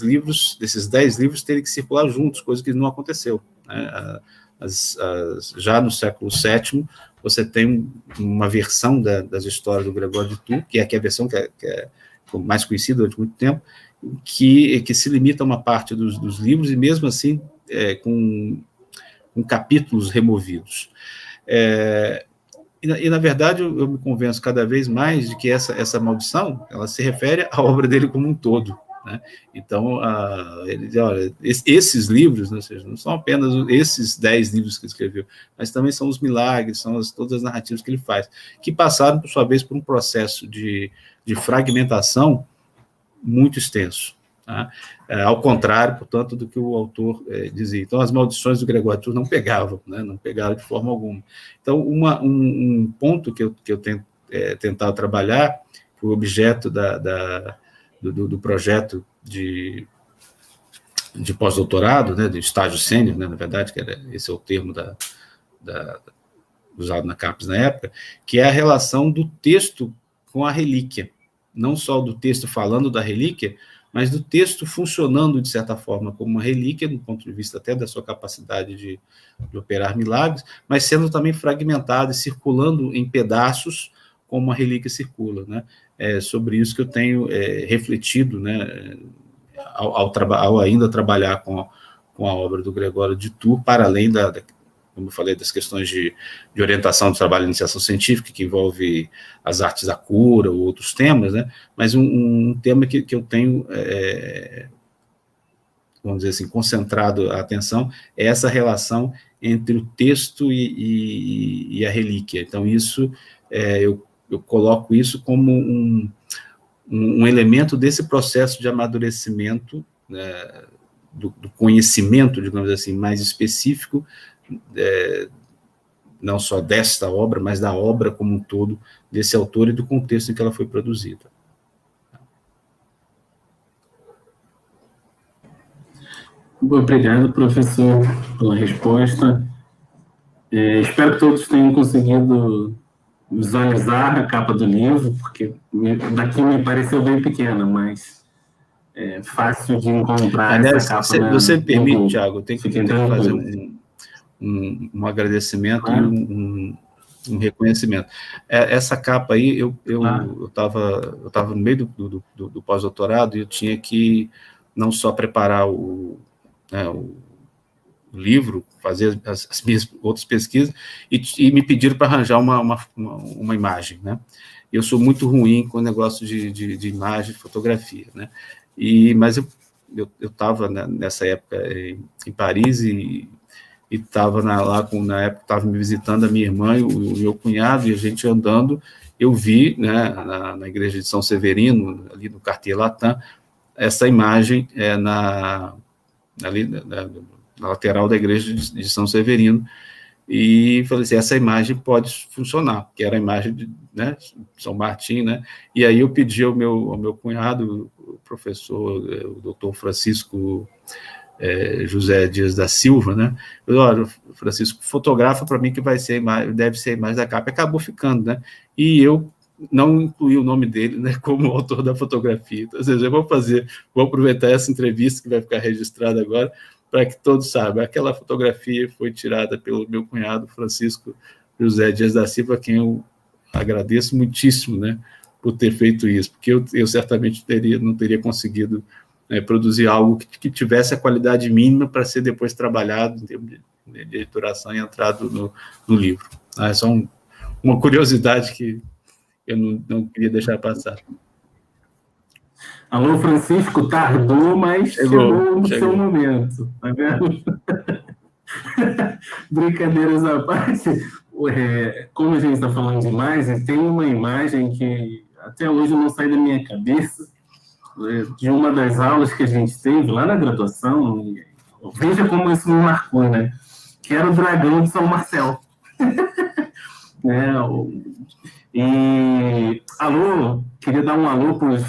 S3: 10 livros terem que circular juntos, coisa que não aconteceu, né? Já no século VII, você tem uma versão das histórias do Gregório de Tours, que é a versão que é mais conhecida durante muito tempo, que se limita a uma parte dos livros, e mesmo assim com capítulos removidos. E, na verdade, eu me convenço cada vez mais de que essa maldição, ela se refere à obra dele como um todo, né? Então, ele diz, olha, esses livros, né, ou seja, não são apenas esses 10 livros que ele escreveu, mas também são os milagres, são todas as narrativas que ele faz, que passaram, por sua vez, por um processo de fragmentação muito extenso, tá? Ao contrário, portanto, do que o autor dizia. Então, as maldições do Gregório de Tours não pegavam, né, não pegaram de forma alguma. Então, um ponto que eu tenho tentado trabalhar, foi o objeto do projeto de pós-doutorado, né, de estágio sênior, né, na verdade, esse é o termo usado na CAPES na época, que é a relação do texto com a relíquia, não só do texto falando da relíquia, mas do texto funcionando, de certa forma, como uma relíquia, do ponto de vista até da sua capacidade de operar milagres, mas sendo também fragmentado e circulando em pedaços, como a relíquia circula, né? É sobre isso que eu tenho refletido, né, ao ainda trabalhar com a obra do Gregório de Tours, para além como eu falei, das questões de orientação do trabalho de iniciação científica, que envolve as artes da cura ou outros temas, né? Mas um tema que eu tenho, vamos dizer assim, concentrado a atenção, é essa relação entre o texto e a relíquia. Então, isso, eu coloco isso como um elemento desse processo de amadurecimento, né, do conhecimento, digamos assim, mais específico, não só desta obra, mas da obra como um todo, desse autor e do contexto em que ela foi produzida.
S1: Obrigado, professor, pela resposta. Espero que todos tenham conseguido visualizar a capa do livro, porque daqui me pareceu bem pequena, mas é fácil de encontrar.
S3: Aliás,
S1: essa capa.
S3: Você permite, Thiago, eu tenho que fazer um agradecimento, claro, e um reconhecimento. Essa capa aí, eu estava no meio do pós-doutorado e eu tinha que não só preparar o livro, fazer as minhas outras pesquisas, e me pediram para arranjar uma imagem, né? Eu sou muito ruim com o negócio de imagem, de fotografia, né? Mas eu estava nessa época em Paris e estava na época estava me visitando a minha irmã e o meu cunhado, e a gente andando, eu vi, né, na igreja de São Severino, ali no Quartier Latin, essa imagem ali na lateral da igreja de São Severino, e falei assim, essa imagem pode funcionar, que era a imagem de, né, São Martim, né? E aí eu pedi ao meu cunhado, o professor, o doutor Francisco José Dias da Silva, né? Eu, olha, Francisco, fotografa para mim que deve ser a imagem da capa. Acabou ficando, né? E eu não incluí o nome dele, né, como autor da fotografia. Então, ou seja, eu vou aproveitar essa entrevista que vai ficar registrada agora, para que todos saibam. Aquela fotografia foi tirada pelo meu cunhado, Francisco José Dias da Silva, a quem eu agradeço muitíssimo, né, por ter feito isso, porque eu certamente não teria conseguido produzir algo que tivesse a qualidade mínima para ser depois trabalhado em termos de editoração e entrado no livro. É só uma curiosidade que eu não queria deixar passar.
S1: Alô, Francisco, tardou, mas chegou no seu momento, tá vendo? Brincadeiras à parte, como a gente está falando de imagem, tem uma imagem que até hoje não sai da minha cabeça, de uma das aulas que a gente teve lá na graduação, veja como isso me marcou, né? Que era o dragão de São Marcel. E, alô, queria dar um alô para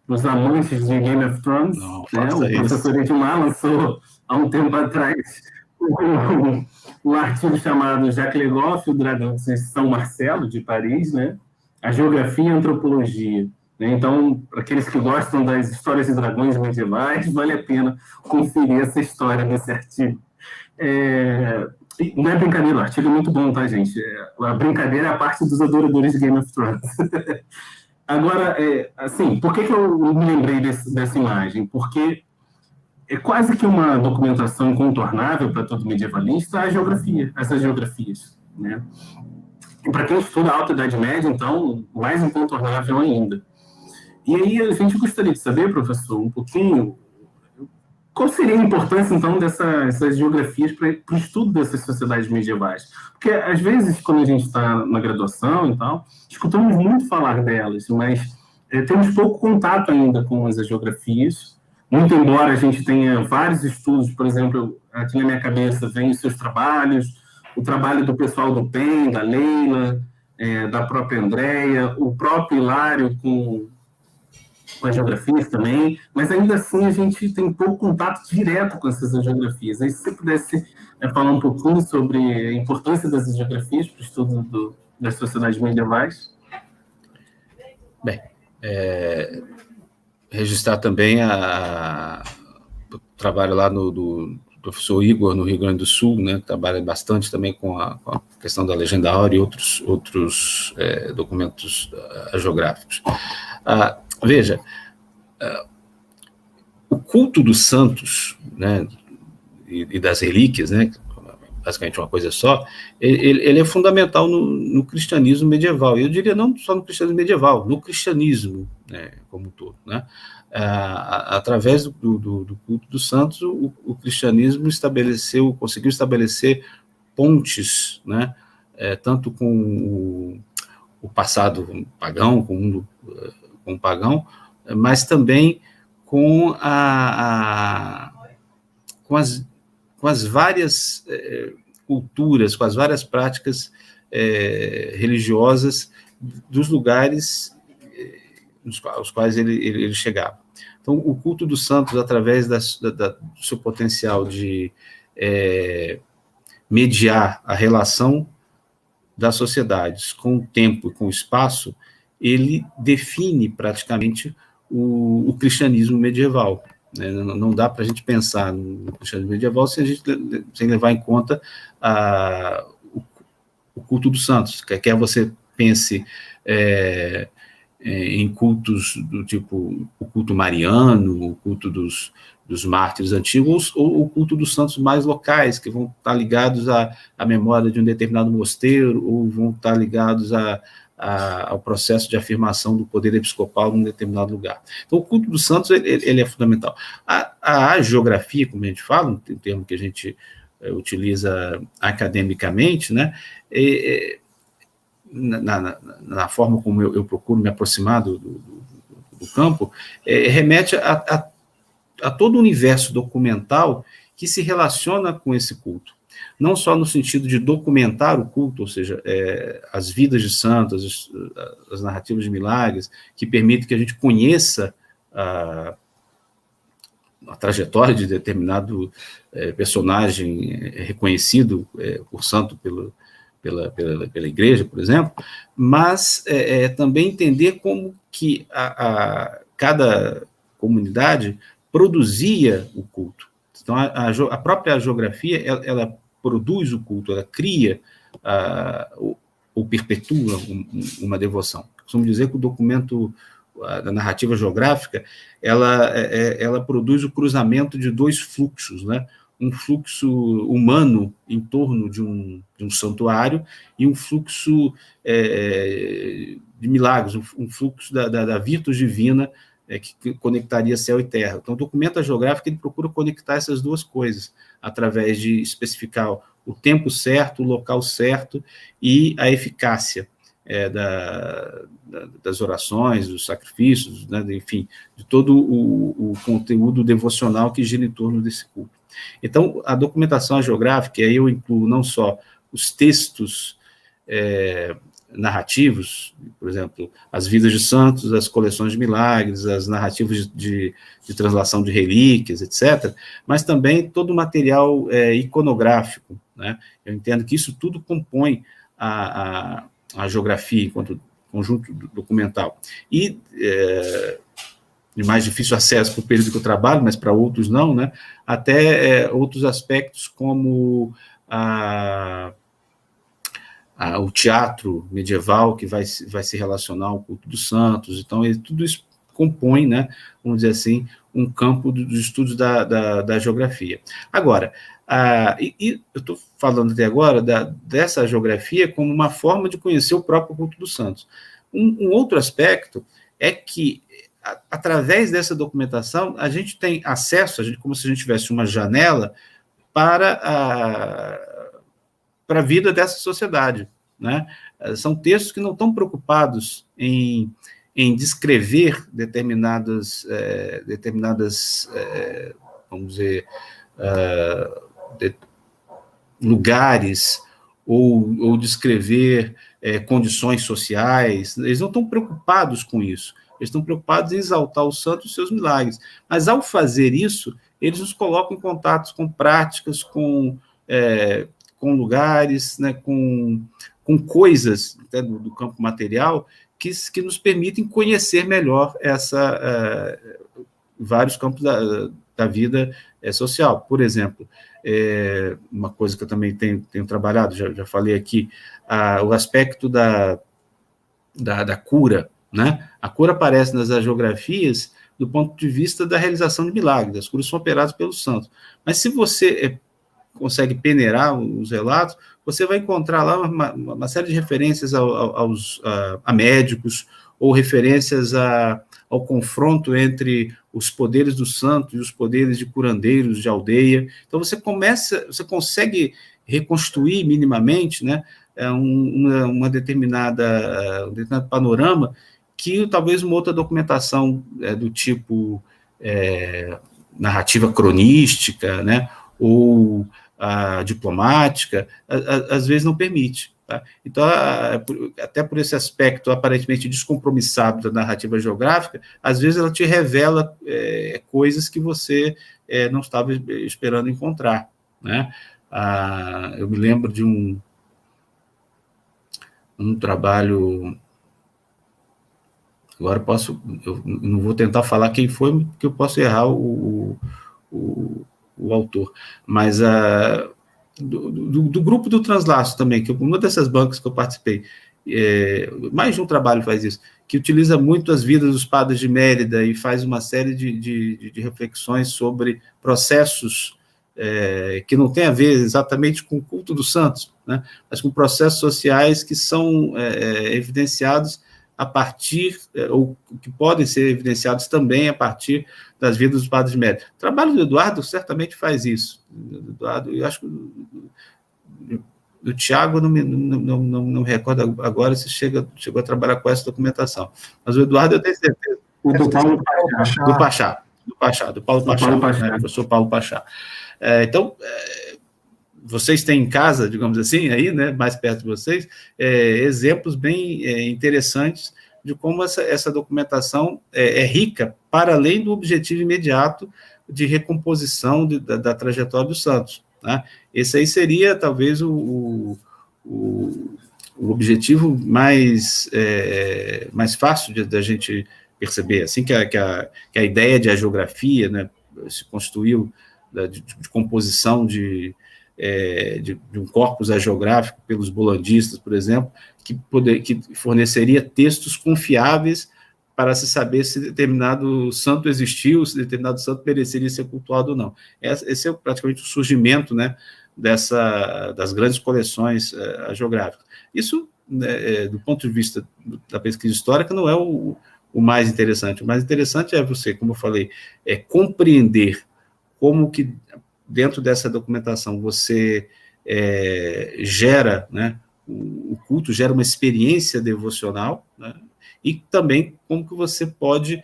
S1: os amantes de Game of Thrones.
S3: Não,
S1: né? O professor Edmar lançou há um tempo atrás um artigo chamado Jacques Le Goff, o dragão de São Marcelo, de Paris, né? A geografia e a antropologia. Então, para aqueles que gostam das histórias de dragões medievais, vale a pena conferir essa história nesse artigo. Não é brincadeira, o artigo é muito bom, tá, gente? A brincadeira é a parte dos adoradores de Game of Thrones. Agora, assim, por que eu me lembrei dessa imagem? Porque é quase que uma documentação incontornável para todo medievalista essas geografias, né? E para quem estuda a Alta Idade Média, então, mais incontornável ainda. E aí a gente gostaria de saber, professor, um pouquinho, qual seria a importância, então, dessas geografias para o estudo dessas sociedades medievais? Porque, às vezes, quando a gente está na graduação e tal, escutamos muito falar delas, mas temos pouco contato ainda com as geografias, muito embora a gente tenha vários estudos, por exemplo, aqui na minha cabeça vem os seus trabalhos, o trabalho do pessoal do PEN, da Leila, da própria Andréia, o próprio Hilário com as geografias também, mas ainda assim a gente tem pouco contato direto com essas geografias. Aí, se você pudesse falar um pouquinho sobre a importância das geografias para o estudo das sociedades medievais.
S3: Bem, registrar também o trabalho lá do professor Igor, no Rio Grande do Sul, né, que trabalha bastante também com a questão da legendária e outros documentos hagiográficos. Veja, o culto dos santos, né, e das relíquias, né, basicamente uma coisa só, ele é fundamental no cristianismo medieval. Eu diria não só no cristianismo medieval, no cristianismo, né, como um todo, né? Através do culto dos santos, o cristianismo conseguiu estabelecer pontes, né, tanto com o passado pagão, com o mundo pagão, mas também com as várias culturas, com as várias práticas religiosas dos lugares aos quais ele chegava. Então, o culto dos santos, através do seu potencial de mediar a relação das sociedades com o tempo e com o espaço, ele define praticamente o cristianismo medieval. Né? Não dá para a gente pensar no cristianismo medieval sem levar em conta o culto dos santos. Quer você pense em cultos do tipo o culto mariano, o culto dos mártires antigos, ou o culto dos santos mais locais, que vão estar ligados à memória de um determinado mosteiro, ou vão estar ligados ao processo de afirmação do poder episcopal num determinado lugar. Então, o culto dos santos ele é fundamental. A hagiografia, como a gente fala, um termo que a gente utiliza academicamente, né, na forma como eu procuro me aproximar do campo, remete a todo o universo documental que se relaciona com esse culto. Não só no sentido de documentar o culto, ou seja, as vidas de santos, as narrativas de milagres, que permitem que a gente conheça a trajetória de determinado personagem reconhecido por santo pela igreja, por exemplo, mas também entender como que cada comunidade produzia o culto. Então, a própria hagiografia, ela produz o culto, ela cria ou perpetua uma devoção. Costumo dizer que o documento da narrativa geográfica, ela produz o cruzamento de dois fluxos, né? Um fluxo humano em torno de um santuário e um fluxo de milagres, um fluxo da virtus divina que conectaria céu e terra. Então, o documento hagiográfico ele procura conectar essas duas coisas, através de especificar o tempo certo, o local certo e a eficácia das orações, dos sacrifícios, né, enfim, de todo o conteúdo devocional que gira em torno desse culto. Então, a documentação hagiográfica, aí eu incluo não só os textos narrativos, por exemplo, as vidas de santos, as coleções de milagres, as narrativas de translação de relíquias, etc., mas também todo o material iconográfico, né? Eu entendo que isso tudo compõe a geografia enquanto conjunto documental. E de mais difícil acesso para o período que eu trabalho, mas para outros não, né? Até outros aspectos como o teatro medieval, que vai se relacionar ao culto dos santos. Então, tudo isso compõe, né, vamos dizer assim, um campo dos estudos da geografia. Agora, eu estou falando até agora dessa geografia como uma forma de conhecer o próprio culto dos santos. Um outro aspecto é que, através dessa documentação, a gente tem acesso, como se a gente tivesse uma janela para a vida dessa sociedade, né? São textos que não estão preocupados em descrever determinadas vamos dizer, lugares ou descrever condições sociais. Eles não estão preocupados com isso. Eles estão preocupados em exaltar os santos e os seus milagres. Mas, ao fazer isso, eles nos colocam em contato com práticas, com lugares, né, com coisas, né, do campo material que nos permitem conhecer melhor vários campos da vida social. Por exemplo, uma coisa que eu também tenho trabalhado, já falei aqui, o aspecto da cura, né? A cura aparece nas agiografias do ponto de vista da realização de milagres, as curas são operadas pelos santos. Mas se você consegue peneirar os relatos, você vai encontrar lá uma série de referências a médicos, ou referências ao confronto entre os poderes do santo e os poderes de curandeiros de aldeia. Então você consegue reconstruir minimamente, né, um determinado panorama que talvez uma outra documentação do tipo narrativa cronística, né, ou diplomática, às vezes não permite. Tá? Então, até por esse aspecto aparentemente descompromissado da narrativa geográfica, às vezes ela te revela coisas que você não estava esperando encontrar. Né? Eu me lembro de um trabalho... Agora eu não vou tentar falar quem foi, porque eu posso errar o autor, mas do grupo do Translaço também, que uma dessas bancas que eu participei, mais de um trabalho faz isso, que utiliza muito as vidas dos padres de Mérida e faz uma série de reflexões sobre processos que não tem a ver exatamente com o culto dos santos, né, mas com processos sociais que são evidenciados a partir, ou que podem ser evidenciados também a partir das vidas dos padres de Mérida. O trabalho do Eduardo certamente faz isso. Eduardo, eu acho que o Tiago, não me recordo agora se chegou a trabalhar com essa documentação, mas o Eduardo eu tenho certeza.
S1: Do Paulo
S3: Pachá. Do Paulo Pachá, né, professor Paulo Pachá. Então, vocês têm em casa, digamos assim, aí, né, mais perto de vocês, exemplos bem interessantes de como essa documentação é rica, para além do objetivo imediato de recomposição da trajetória dos santos. Né? Esse aí seria, talvez, o objetivo mais fácil da gente perceber. Assim que a ideia de hagiografia, né, se construiu de composição de um corpus hagiográfico pelos bolandistas, por exemplo, que forneceria textos confiáveis para se saber se determinado santo existiu, se determinado santo mereceria ser cultuado ou não. Esse é praticamente o surgimento, né, das grandes coleções hagiográficas. Isso, do ponto de vista da pesquisa histórica, não é o mais interessante. O mais interessante é você, como eu falei, compreender como que dentro dessa documentação você gera, né, o culto, gera uma experiência devocional, né, e também como que você pode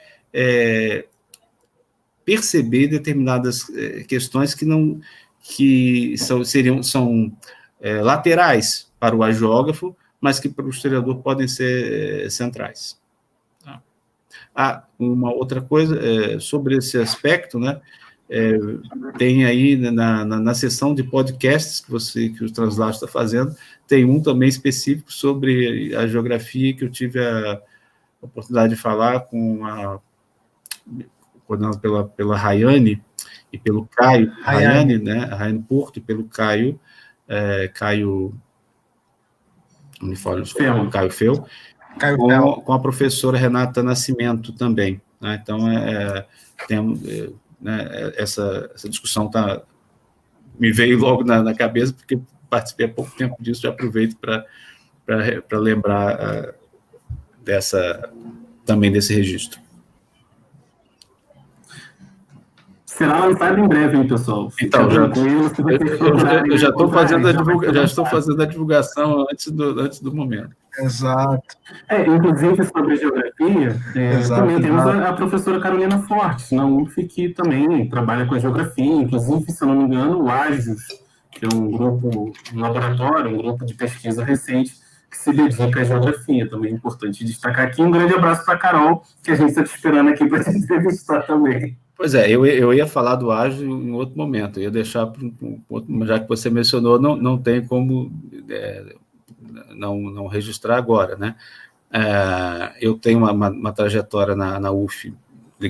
S3: perceber determinadas questões que são laterais para o hagiógrafo, mas que para o historiador podem ser centrais. Tá? Uma outra coisa sobre esse aspecto, né, tem aí na seção de podcasts que o Translaço está fazendo, tem um também específico sobre a geografia, que eu tive a oportunidade de falar coordenado pela Rayane e pelo Caio, Rayane, né, a Rayane Porto, e pelo Caio Feu, com a professora Renata Nascimento também. Né? Então, né, essa discussão me veio logo na cabeça, porque participei há pouco tempo disso, já aproveito para lembrar também desse registro.
S1: Será lançado em breve, hein, pessoal?
S3: Então, eu já estou fazendo a divulgação antes do momento.
S2: Exato.
S1: Inclusive, sobre geografia, também temos a professora Carolina Fortes, na UF, que também trabalha com a geografia, inclusive, se eu não me engano, o AGIOS, que é um laboratório, um grupo de pesquisa recente, que se dedica à geografia, também é importante destacar aqui. Um grande abraço para a Carol, que a gente está te esperando aqui para te entrevistar também.
S3: Pois eu ia falar do ágio em outro momento, eu ia deixar para um outro, já que você mencionou, não tem como não registrar agora, né? Eu tenho uma trajetória na UF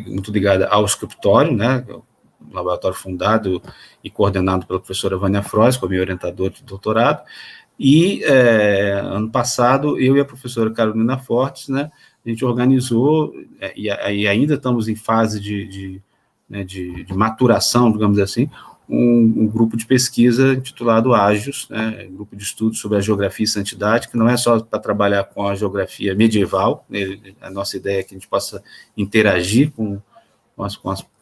S3: muito ligada ao escritório, né? laboratório fundado e coordenado pela professora Vânia Frois, como minha orientadora de doutorado, e ano passado, eu e a professora Carolina Fortes, né, a gente organizou, e ainda estamos em fase de maturação, digamos assim, um grupo de pesquisa intitulado AGIOS, né, grupo de estudos sobre a geografia e santidade, que não é só para trabalhar com a geografia medieval, né, a nossa ideia é que a gente possa interagir com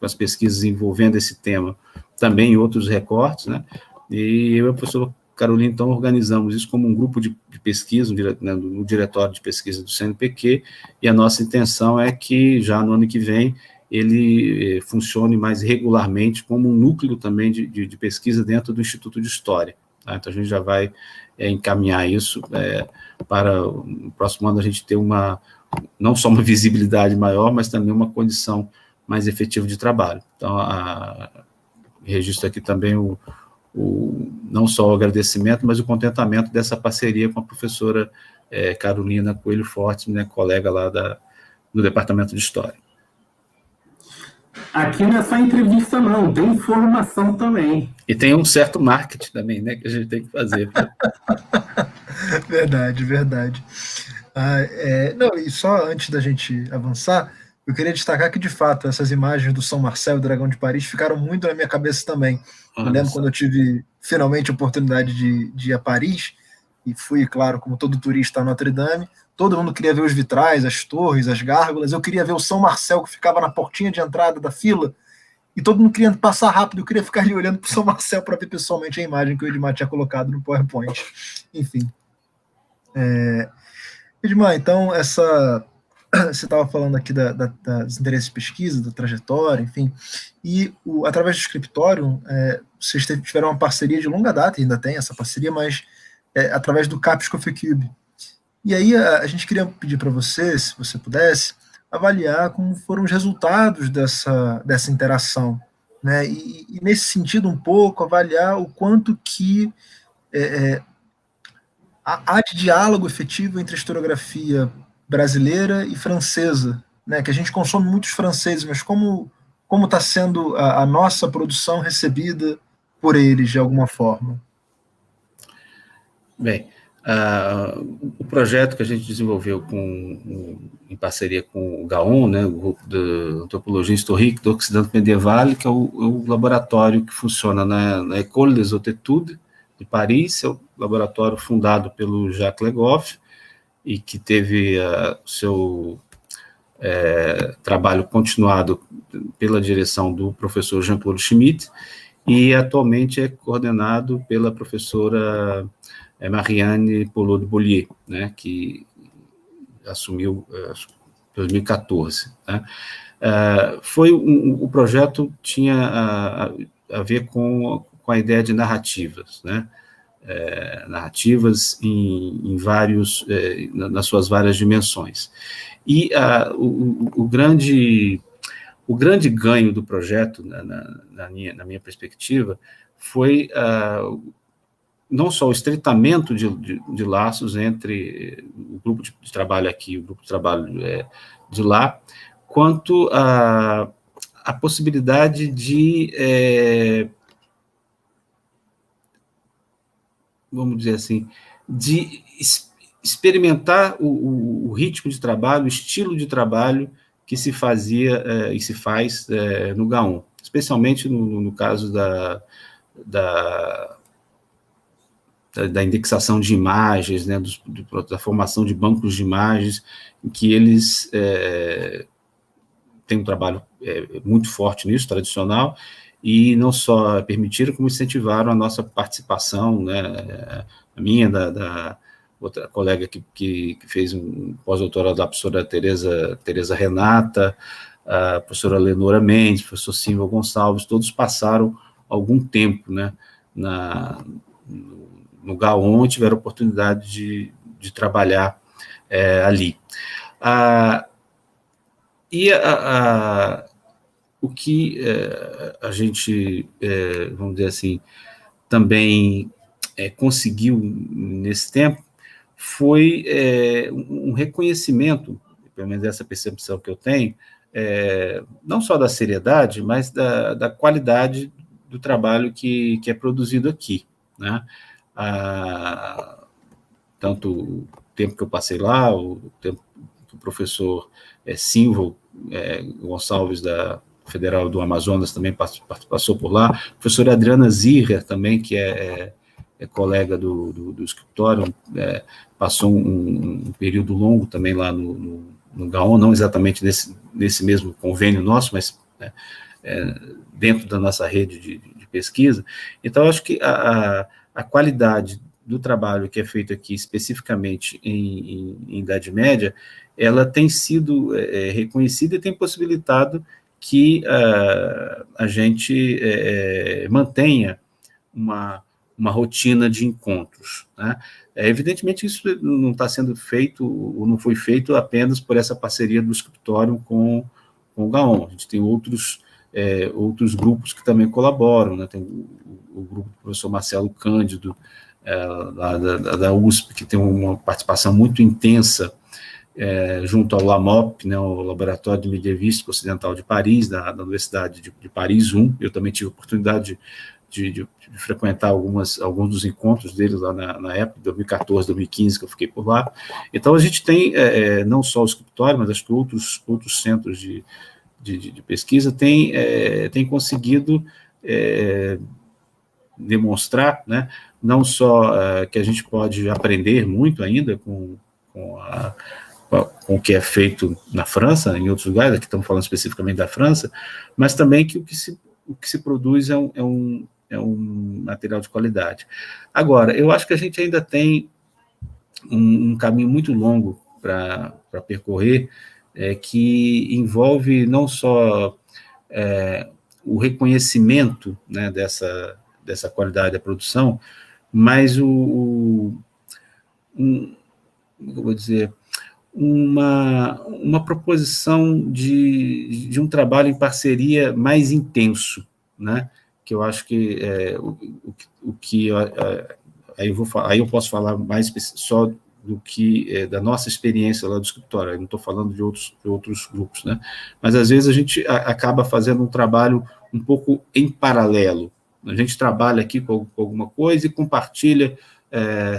S3: as pesquisas envolvendo esse tema, também em outros recortes, né, e eu e a professora Carolina, então, organizamos isso como um grupo de pesquisa, no diretório de pesquisa do CNPq, e a nossa intenção é que, já no ano que vem, ele funcione mais regularmente como um núcleo também de pesquisa dentro do Instituto de História. Tá? Então, a gente já vai encaminhar isso para o próximo ano a gente ter não só uma visibilidade maior, mas também uma condição mais efetiva de trabalho. Então, registro aqui também não só o agradecimento, mas o contentamento dessa parceria com a professora Carolina Coelho Fortes, minha colega lá do Departamento de História.
S1: Aqui não é só entrevista, não, tem informação também.
S3: E tem um certo marketing também, né, que a gente tem que fazer.
S2: Verdade, verdade. Não, e só antes da gente avançar, eu queria destacar que, de fato, essas imagens do São Marcel e do Dragão de Paris ficaram muito na minha cabeça também. Eu lembro quando eu tive, finalmente, a oportunidade de ir a Paris, e fui, claro, como todo turista, a Notre Dame, todo mundo queria ver os vitrais, as torres, as gárgulas, eu queria ver o São Marcel, que ficava na portinha de entrada da fila, e todo mundo queria passar rápido, eu queria ficar ali olhando para o São Marcel para ver pessoalmente a imagem que o Edmar tinha colocado no PowerPoint. Enfim. Edmar, então, você estava falando aqui dos interesses de pesquisa, da trajetória, enfim, e através do escritório, vocês tiveram uma parceria de longa data, ainda tem essa parceria, mas através do CAPES Coffee Cube. E aí a gente queria pedir para você, se você pudesse, avaliar como foram os resultados dessa interação, né? E nesse sentido, um pouco, avaliar o quanto que há de diálogo efetivo entre a historiografia brasileira e francesa, né? Que a gente consome muitos franceses, mas como está sendo a nossa produção recebida por eles, de alguma forma?
S3: Bem, o projeto que a gente desenvolveu em parceria com o GAON, né, o Grupo de Antropologia Historique do Ocidente Medieval, que é o laboratório que funciona na École des Hautes Études de Paris, é o laboratório fundado pelo Jacques Legoff, e que teve seu trabalho continuado pela direção do professor Jean-Claude Schmitt, e atualmente é coordenado pela professora Marianne Pollot de Bollier, né, que assumiu em 2014. Né. O projeto tinha a ver com a ideia de narrativas, né, narrativas nas suas várias dimensões. E o grande ganho do projeto, na minha perspectiva, foi não só o estreitamento de laços entre o grupo de trabalho aqui e o grupo de trabalho de lá, quanto a possibilidade de, vamos dizer assim, de experimentar o ritmo de trabalho, o estilo de trabalho que se fazia e se faz no GAON, especialmente no caso da indexação de imagens, né, da formação de bancos de imagens, em que eles têm um trabalho muito forte nisso, tradicional, e não só permitiram, como incentivaram a nossa participação, né, a minha, da outra colega que fez um pós-doutorado, da professora Tereza Renata, a professora Lenora Mendes, o professor Silvio Gonçalves, todos passaram algum tempo, né, no GAON, e tiveram a oportunidade de trabalhar ali. O que a gente, vamos dizer assim, também conseguiu nesse tempo foi um reconhecimento, pelo menos essa percepção que eu tenho, não só da seriedade, mas da qualidade do trabalho que é produzido aqui, né? Tanto o tempo que eu passei lá, o tempo que o professor Silvio Gonçalves, da Federal do Amazonas, também passou por lá, a professora Adriana Zirrer, também, que é colega do escritório, passou um período longo também lá no GAON, não exatamente nesse mesmo convênio nosso, mas dentro da nossa rede de pesquisa. Então, acho que a qualidade do trabalho que é feito aqui, especificamente em Idade Média, ela tem sido reconhecida e tem possibilitado que a gente mantenha uma rotina de encontros, né? Evidentemente, isso não está sendo feito, ou não foi feito apenas por essa parceria do escritório com o GAON. A gente tem outros grupos que também colaboram, né? Tem o grupo do professor Marcelo Cândido, lá da USP, que tem uma participação muito intensa junto ao LAMOP, né, o Laboratório de Medievística Ocidental de Paris, da Universidade de Paris 1. Eu também tive a oportunidade de frequentar alguns dos encontros deles lá na época, 2014, 2015, que eu fiquei por lá. Então, a gente tem, não só o escritório, mas acho que outros centros de pesquisa têm conseguido demonstrar, né, não só que a gente pode aprender muito ainda com o que é feito na França, em outros lugares, aqui estamos falando especificamente da França, mas também que o que se produz é um material de qualidade. Agora, eu acho que a gente ainda tem um caminho muito longo para percorrer, que envolve não só o reconhecimento, né, dessa qualidade da produção, mas como eu vou dizer, uma proposição de um trabalho em parceria mais intenso, né? Que eu acho que aí eu posso falar mais só do que da nossa experiência lá do escritório. Eu não estou falando de outros grupos, né? Mas às vezes a gente acaba fazendo um trabalho um pouco em paralelo. A gente trabalha aqui com alguma coisa e compartilha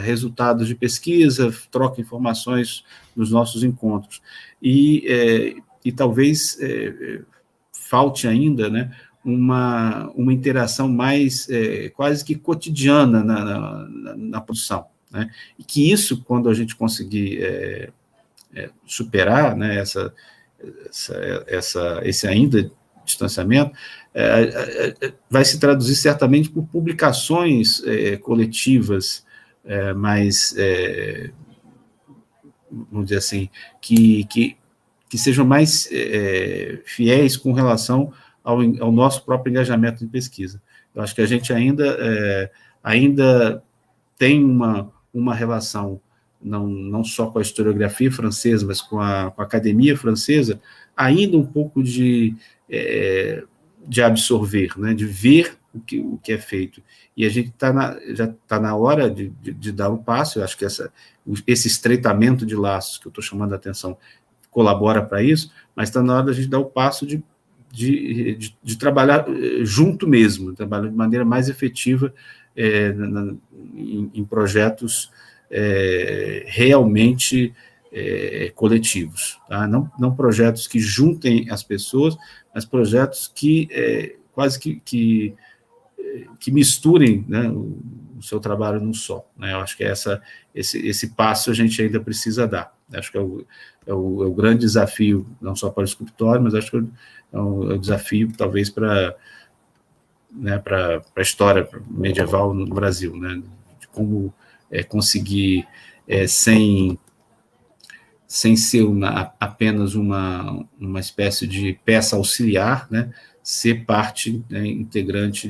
S3: resultados de pesquisa, troca informações nos nossos encontros. E talvez falte ainda, né, uma interação mais quase que cotidiana na produção, né? E que isso, quando a gente conseguir superar, né, esse ainda distanciamento, vai se traduzir certamente por publicações coletivas mais, vamos dizer assim, que sejam mais fiéis com relação ao nosso próprio engajamento em pesquisa. Eu acho que a gente ainda tem uma relação, não só com a historiografia francesa, mas com a academia francesa, ainda um pouco de absorver, né, de ver o que é feito. E a gente já está na hora de dar um passo. Eu acho que esse estreitamento de laços que eu estou chamando a atenção colabora para isso, mas está na hora da gente dar o passo de trabalhar junto mesmo, trabalhar de maneira mais efetiva em projetos realmente coletivos, tá? Não projetos que juntem as pessoas, mas projetos que quase que misturem, né, o seu trabalho num só, né? Eu acho que esse passo a gente ainda precisa dar. Acho que é o grande desafio, não só para o escritório, mas acho que é o desafio, talvez, para a história medieval no Brasil, né? De como conseguir, sem ser apenas uma espécie de peça auxiliar, né, ser parte, né, integrante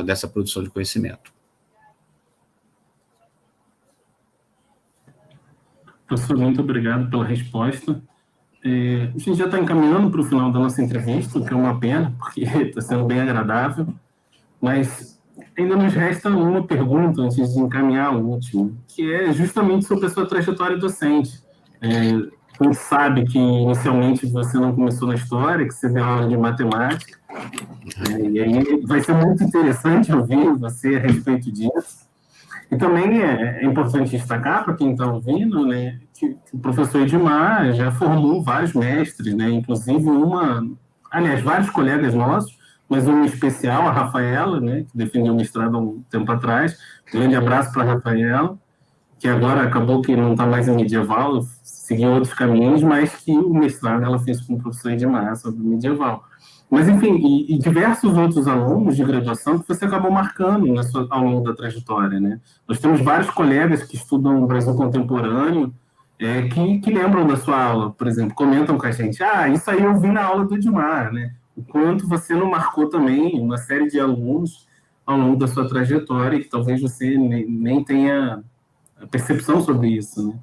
S3: dessa produção de conhecimento.
S1: Professor, muito obrigado pela resposta. A gente já está encaminhando para o final da nossa entrevista, o que é uma pena, porque está sendo bem agradável, mas ainda nos resta uma pergunta antes de encaminhar o último, que é justamente sobre a sua trajetória docente. quem sabe que inicialmente você não começou na história, que você deu aula de matemática, e aí vai ser muito interessante ouvir você a respeito disso. E também é importante destacar para quem está ouvindo, né, que o professor Edmar já formou vários mestres, né, inclusive vários colegas nossos, mas um especial, a Rafaela, né, que defendeu o mestrado há um tempo atrás. Um grande abraço para a Rafaela, que agora acabou que não está mais em medieval, seguiu outros caminhos, mas que o mestrado ela fez com o professor Edmar sobre medieval. Mas, enfim, e diversos outros alunos de graduação que você acabou marcando ao longo da trajetória, né? Nós temos vários colegas que estudam o Brasil contemporâneo que lembram da sua aula, por exemplo, comentam com a gente, isso aí eu vi na aula do Edmar, né? O quanto você não marcou também uma série de alunos ao longo da sua trajetória e que talvez você nem tenha percepção sobre isso, né?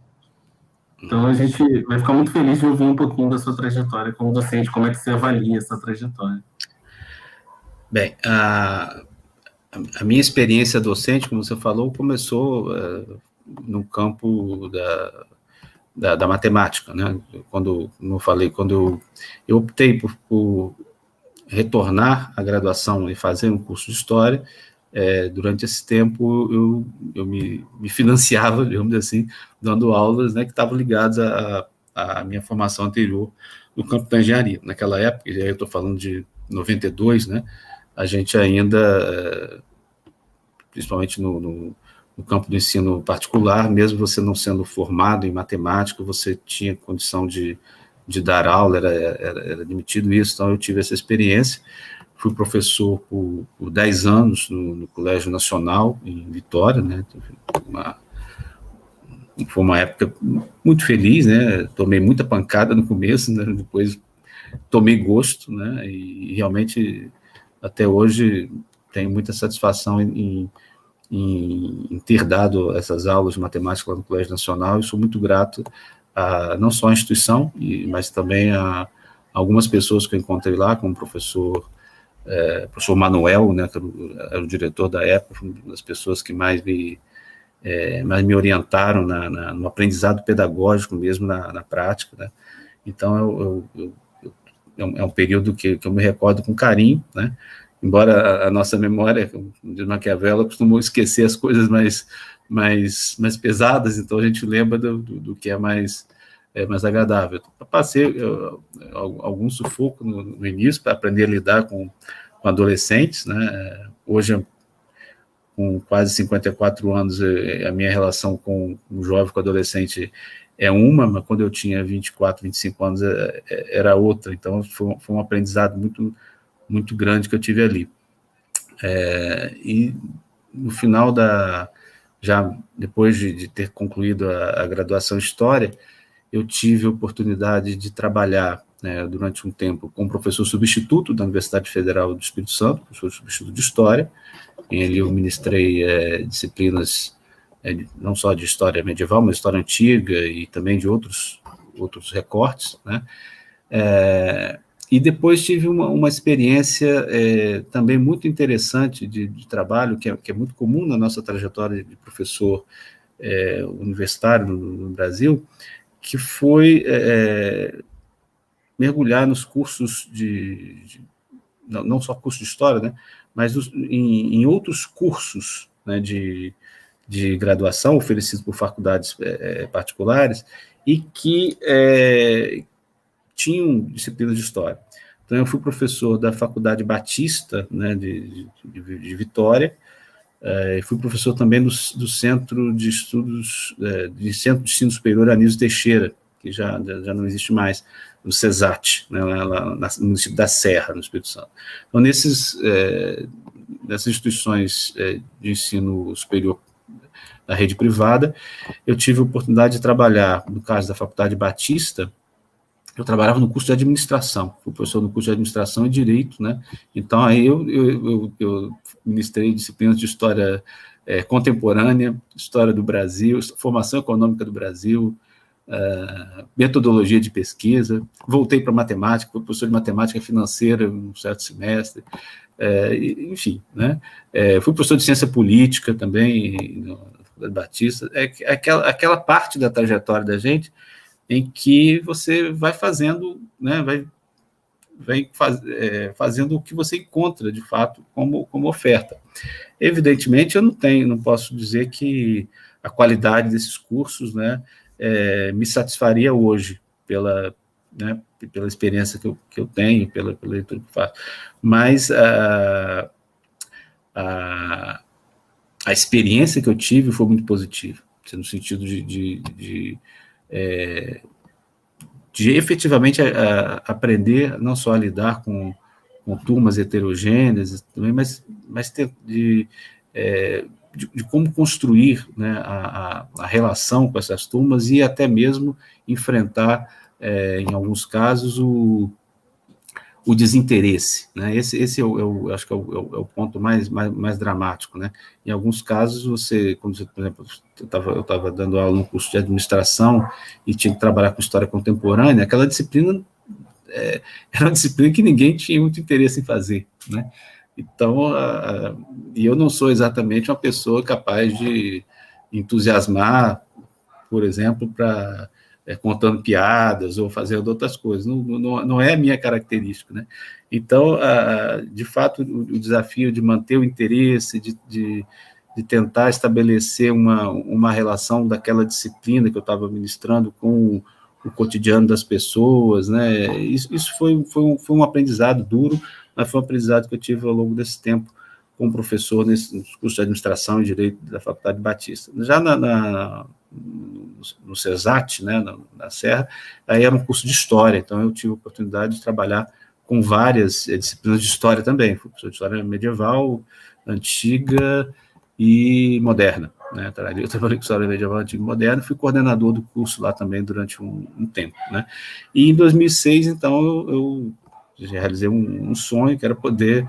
S1: Então, a gente vai ficar muito feliz de ouvir um pouquinho da sua trajetória como docente, como é que você avalia essa trajetória.
S3: Bem, a minha experiência docente, como você falou, começou no campo da matemática, né? Como eu falei, quando eu optei por retornar à graduação e fazer um curso de História, durante esse tempo eu me financiava, digamos assim, dando aulas, né, que estavam ligadas à minha formação anterior no campo da engenharia. Naquela época, eu estou falando de 92, né, a gente ainda, principalmente no campo do ensino particular, mesmo você não sendo formado em matemática, você tinha condição de dar aula, era admitido isso, então eu tive essa experiência. Fui professor por 10 anos no Colégio Nacional, em Vitória, né? Foi uma época muito feliz, né? Tomei muita pancada no começo, né? Depois tomei gosto, né? E realmente, até hoje, tenho muita satisfação em ter dado essas aulas de matemática lá no Colégio Nacional, e sou muito grato não só à instituição, mas também a algumas pessoas que eu encontrei lá, como o professor Manuel, né, que era o diretor da época, uma das pessoas que mais me orientaram no aprendizado pedagógico mesmo, na prática, né? Então, é um período que eu me recordo com carinho, né? Embora a nossa memória, como diz Maquiavel, costumou esquecer as coisas mais pesadas, então a gente lembra do que é mais agradável. Eu passei algum sufoco no início para aprender a lidar com adolescentes, né? Hoje, com quase 54 anos, a minha relação com um jovem, com adolescente, mas quando eu tinha 24, 25 anos, era outra. Então, foi um aprendizado muito, muito grande que eu tive ali. E no final já depois de ter concluído a graduação em História, eu tive a oportunidade de trabalhar, né, durante um tempo com professor substituto da Universidade Federal do Espírito Santo, professor substituto de História, e ali eu ministrei disciplinas não só de História medieval, mas História antiga e também de outros recortes, né? E depois tive uma experiência também muito interessante de trabalho, que é muito comum na nossa trajetória de professor universitário no Brasil, que foi mergulhar nos cursos não só curso de História, né, mas em outros cursos, né, de graduação oferecidos por faculdades particulares e que tinham disciplinas de História. Então, eu fui professor da Faculdade Batista, né, de Vitória, fui professor também do Centro de Estudos, Centro de Ensino Superior Anísio Teixeira, que já não existe mais, no CESAT, né, lá no município da Serra, no Espírito Santo. Então, nessas instituições de ensino superior da rede privada, eu tive a oportunidade de trabalhar, no caso da Faculdade Batista, eu trabalhava no curso de administração, fui professor no curso de administração e direito, né? Então, aí eu ministrei disciplinas de história contemporânea, história do Brasil, formação econômica do Brasil, metodologia de pesquisa, voltei para matemática, fui professor de matemática financeira um certo semestre, enfim, né? Fui professor de ciência política também, na Faculdade Batista, aquela parte da trajetória da gente em que você vai fazendo, né, fazendo o que você encontra, de fato, como oferta. Evidentemente, eu não posso dizer que a qualidade desses cursos, né, me satisfaria hoje, né, pela experiência que eu tenho, pela leitura que eu faço, mas a experiência que eu tive foi muito positiva, no sentido de efetivamente aprender não só a lidar com turmas heterogêneas, também, mas de como construir, né, a relação com essas turmas e até mesmo enfrentar, em alguns casos, o desinteresse, né? Esse acho que é o ponto mais dramático, né? Em alguns casos, por exemplo, eu estava dando aula no curso de administração e tinha que trabalhar com história contemporânea, aquela disciplina era uma disciplina que ninguém tinha muito interesse em fazer, né? Então, e eu não sou exatamente uma pessoa capaz de entusiasmar, por exemplo, para contando piadas ou fazendo outras coisas. Não é a minha característica, né? Então, de fato, o desafio de manter o interesse, de tentar estabelecer uma relação daquela disciplina que eu estava ministrando com o cotidiano das pessoas, né? Isso foi um aprendizado duro, mas foi um aprendizado que eu tive ao longo desse tempo como professor nos cursos de administração e direito da Faculdade Batista. Já no CESAT, né, na Serra, aí era um curso de história, então eu tive a oportunidade de trabalhar com várias disciplinas de história também, fui professor de história medieval, antiga e moderna, né? Eu trabalhei com história medieval, antiga e moderna, fui coordenador do curso lá também durante um tempo, né? E em 2006, então, eu realizei um sonho, que era poder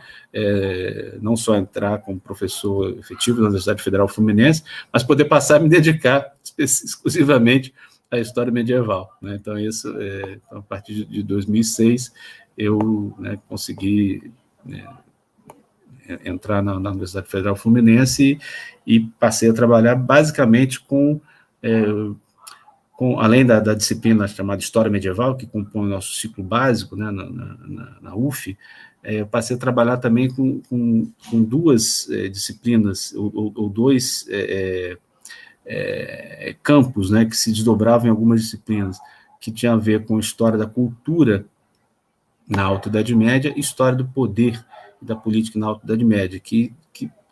S3: não só entrar como professor efetivo na Universidade Federal Fluminense, mas poder passar a me dedicar exclusivamente à história medieval, né? Então, então, a partir de 2006, eu, né, consegui entrar na Universidade Federal Fluminense e passei a trabalhar basicamente além da disciplina chamada História Medieval, que compõe o nosso ciclo básico, né, na UF, eu passei a trabalhar também com duas disciplinas, ou dois campos, né, que se desdobravam em algumas disciplinas, que tinham a ver com história da cultura na Alta Idade Média e história do poder e da política na Alta Idade Média, que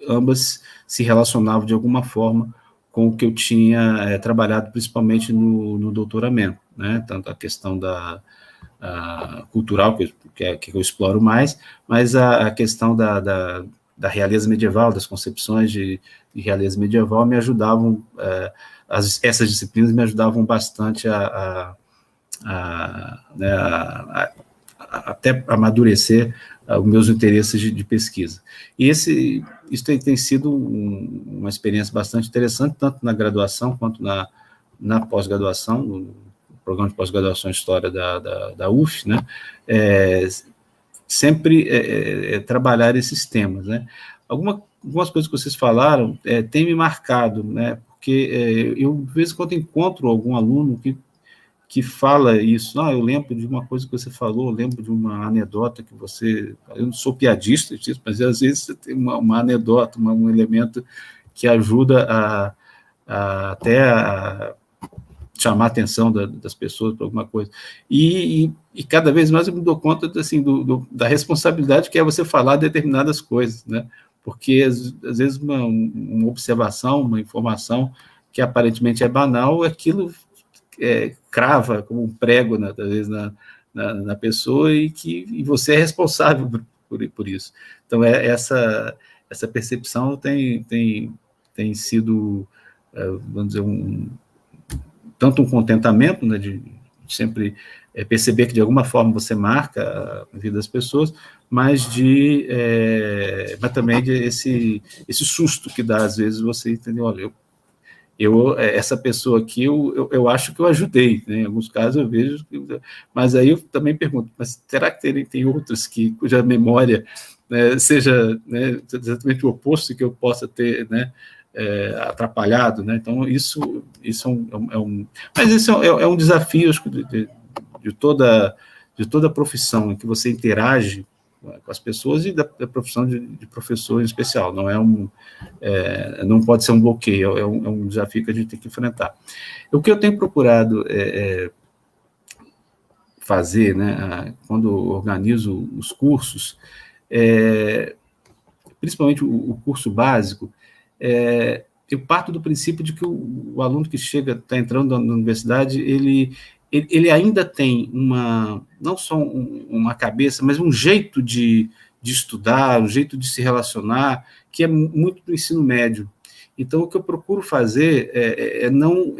S3: ambas se relacionavam de alguma forma com o que eu tinha trabalhado principalmente no doutoramento, né? Tanto a questão cultural, que eu exploro mais, mas a questão da realeza medieval, das concepções de realeza medieval me ajudavam, essas disciplinas me ajudavam bastante até amadurecer os meus interesses de pesquisa. E isso tem sido uma experiência bastante interessante, tanto na graduação quanto na pós-graduação, no programa de pós-graduação em História da UF, né? Sempre trabalhar esses temas, né? Algumas coisas que vocês falaram têm me marcado, né? Porque eu, de vez em quando, encontro algum aluno que fala isso. Eu lembro de uma coisa que você falou, eu lembro de uma anedota que você... Eu não sou piadista disso, mas às vezes você tem uma anedota, um elemento que ajuda até a chamar a atenção das pessoas para alguma coisa. E cada vez mais eu me dou conta assim, da responsabilidade que é você falar determinadas coisas, né? Porque, às vezes, uma observação, uma informação que aparentemente é banal, aquilo crava como um prego, às vezes, na pessoa, e você é responsável por isso. Então, essa percepção tem sido, vamos dizer, tanto um contentamento, né, de sempre perceber que, de alguma forma, você marca a vida das pessoas, mas também esse susto que dá, às vezes, você entendeu, olha, essa pessoa aqui, eu acho que eu ajudei, né? Em alguns casos eu vejo, mas aí eu também pergunto, mas será que tem outros cuja memória, né, seja, né, exatamente o oposto que eu possa ter, né, atrapalhado, né? Então, isso mas esse é um desafio, acho que, de toda a profissão em que você interage com as pessoas e da profissão de professor em especial. Não pode ser um bloqueio, é um desafio que a gente tem que enfrentar. O que eu tenho procurado fazer, né, quando organizo os cursos, principalmente o curso básico, eu parto do princípio de que o aluno que está entrando na universidade, ele ainda tem não só uma cabeça, mas um jeito de estudar, um jeito de se relacionar, que é muito do ensino médio. Então, o que eu procuro fazer é não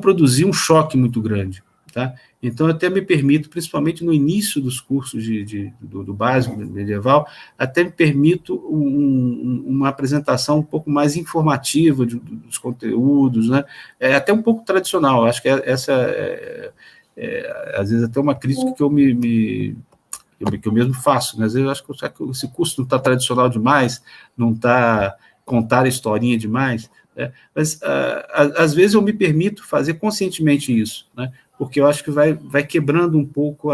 S3: produzir um choque muito grande. Tá? Então, eu até me permito, principalmente no início dos cursos do básico medieval, até me permito uma apresentação um pouco mais informativa dos conteúdos, né? Até um pouco tradicional. Acho que essa às vezes, até uma crítica que eu mesmo faço, né? Às vezes eu acho que esse curso não está tradicional demais, não está contar a historinha demais, né? Mas, às vezes, eu me permito fazer conscientemente isso, né? Porque eu acho que vai quebrando um pouco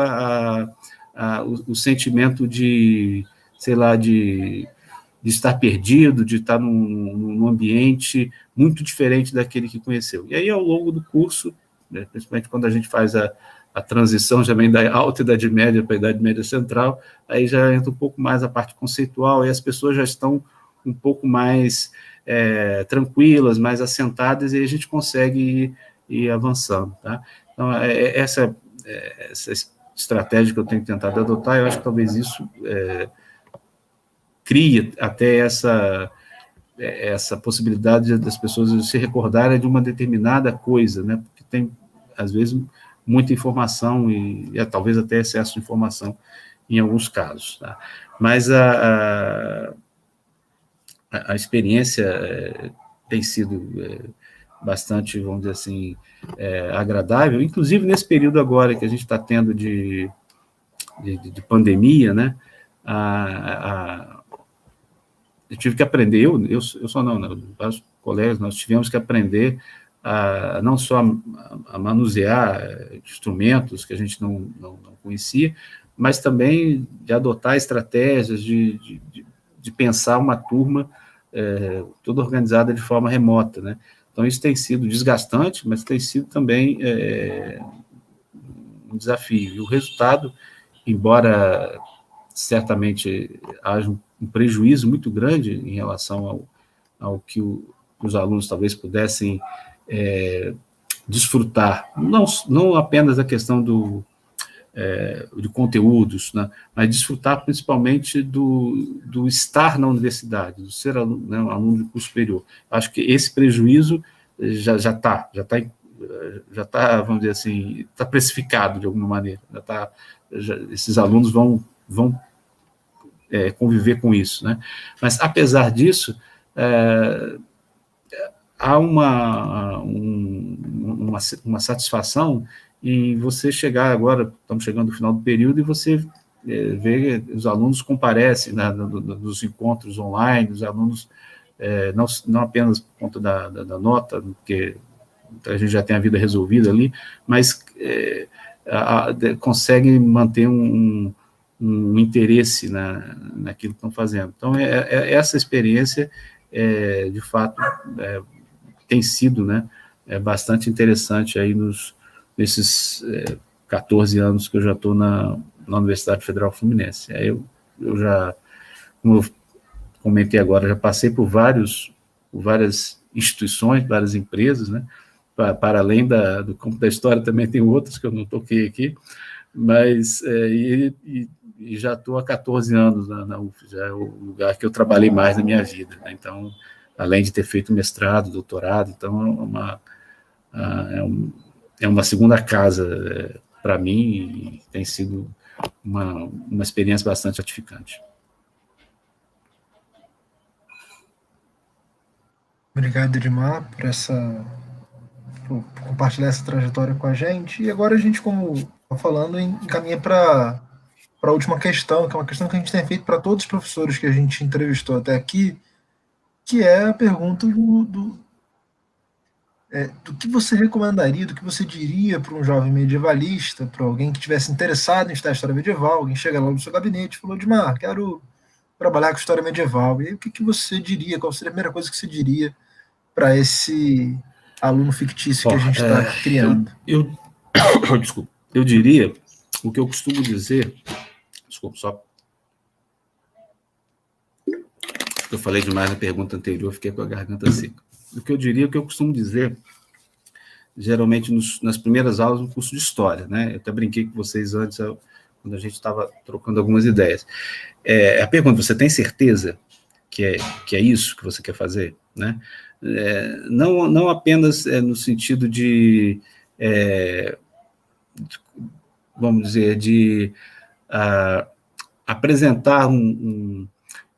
S3: o sentimento de, sei lá, de estar perdido, de estar num ambiente muito diferente daquele que conheceu. E aí, ao longo do curso, né, principalmente quando a gente faz a transição já vem da Alta Idade Média para a Idade Média Central, aí já entra um pouco mais a parte conceitual, e as pessoas já estão um pouco mais tranquilas, mais assentadas, e a gente consegue ir avançando, tá? Então, essa estratégia que eu tenho tentado adotar, eu acho que talvez isso crie até essa possibilidade das pessoas se recordarem de uma determinada coisa, né? Porque tem, às vezes, muita informação e talvez até excesso de informação em alguns casos, tá? Mas a experiência tem sido bastante, vamos dizer assim, agradável, inclusive nesse período agora que a gente está tendo de pandemia, né? Eu tive que aprender, eu só não, vários colegas, nós tivemos que aprender não só a manusear instrumentos que a gente não conhecia, mas também de adotar estratégias de pensar uma turma toda organizada de forma remota, né? Então, isso tem sido desgastante, mas tem sido também um desafio. E o resultado, embora certamente haja um prejuízo muito grande em relação ao que os alunos talvez pudessem desfrutar, não apenas da questão de conteúdos, né, mas desfrutar principalmente do estar na universidade, do ser aluno, né, um aluno de curso superior. Acho que esse prejuízo já está, vamos dizer assim, está precificado de alguma maneira. Esses alunos vão conviver com isso, né? Mas, apesar disso, há uma satisfação em você chegar agora, estamos chegando no final do período, e você vê os alunos comparecem nos encontros online, os alunos, não apenas por conta da nota, porque a gente já tem a vida resolvida ali, mas conseguem manter um interesse naquilo que estão fazendo. Então, essa experiência, de fato, tem sido, né, bastante interessante aí nesses 14 anos que eu já estou na Universidade Federal Fluminense. Eu já, como eu comentei agora, já passei por várias instituições, várias empresas, né? Para além do campo da história, também tem outros que eu não toquei aqui, mas e já estou há 14 anos na UF, já é o lugar que eu trabalhei mais na minha vida, né? Então, além de ter feito mestrado, doutorado, então é uma segunda casa para mim, e tem sido uma experiência bastante gratificante.
S2: Obrigado, Edmar, por compartilhar essa trajetória com a gente. E agora a gente, como estou falando, encaminha para a última questão, que é uma questão que a gente tem feito para todos os professores que a gente entrevistou até aqui, que é a pergunta do que você recomendaria, do que você diria para um jovem medievalista, para alguém que estivesse interessado em estudar história medieval, alguém chega lá no seu gabinete e falou, Odmar, quero trabalhar com história medieval. E aí, o que você diria, qual seria a primeira coisa que você diria para esse aluno fictício que a gente está criando?
S3: Desculpa, eu diria o que eu costumo dizer, desculpa, só eu falei demais na pergunta anterior, fiquei com a garganta seca. O que eu diria, o que eu costumo dizer, geralmente nas primeiras aulas no curso de História, né? Eu até brinquei com vocês antes, quando a gente estava trocando algumas ideias. A pergunta, você tem certeza que é isso que você quer fazer? Né? Não apenas no sentido de vamos dizer, de apresentar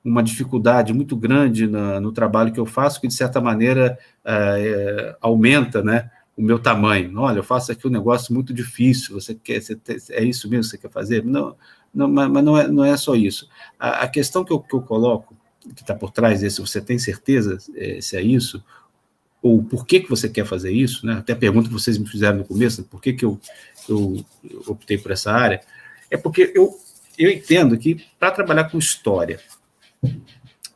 S3: uma dificuldade muito grande no trabalho que eu faço, que, de certa maneira, aumenta, né, o meu tamanho. Olha, eu faço aqui um negócio muito difícil, é isso mesmo que você quer fazer? Não, mas não é só isso. A questão que eu coloco, que está por trás desse, você tem certeza se é isso? Ou por que você quer fazer isso? Né? Até a pergunta que vocês me fizeram no começo, por que eu optei por essa área? É porque eu entendo que, para trabalhar com história,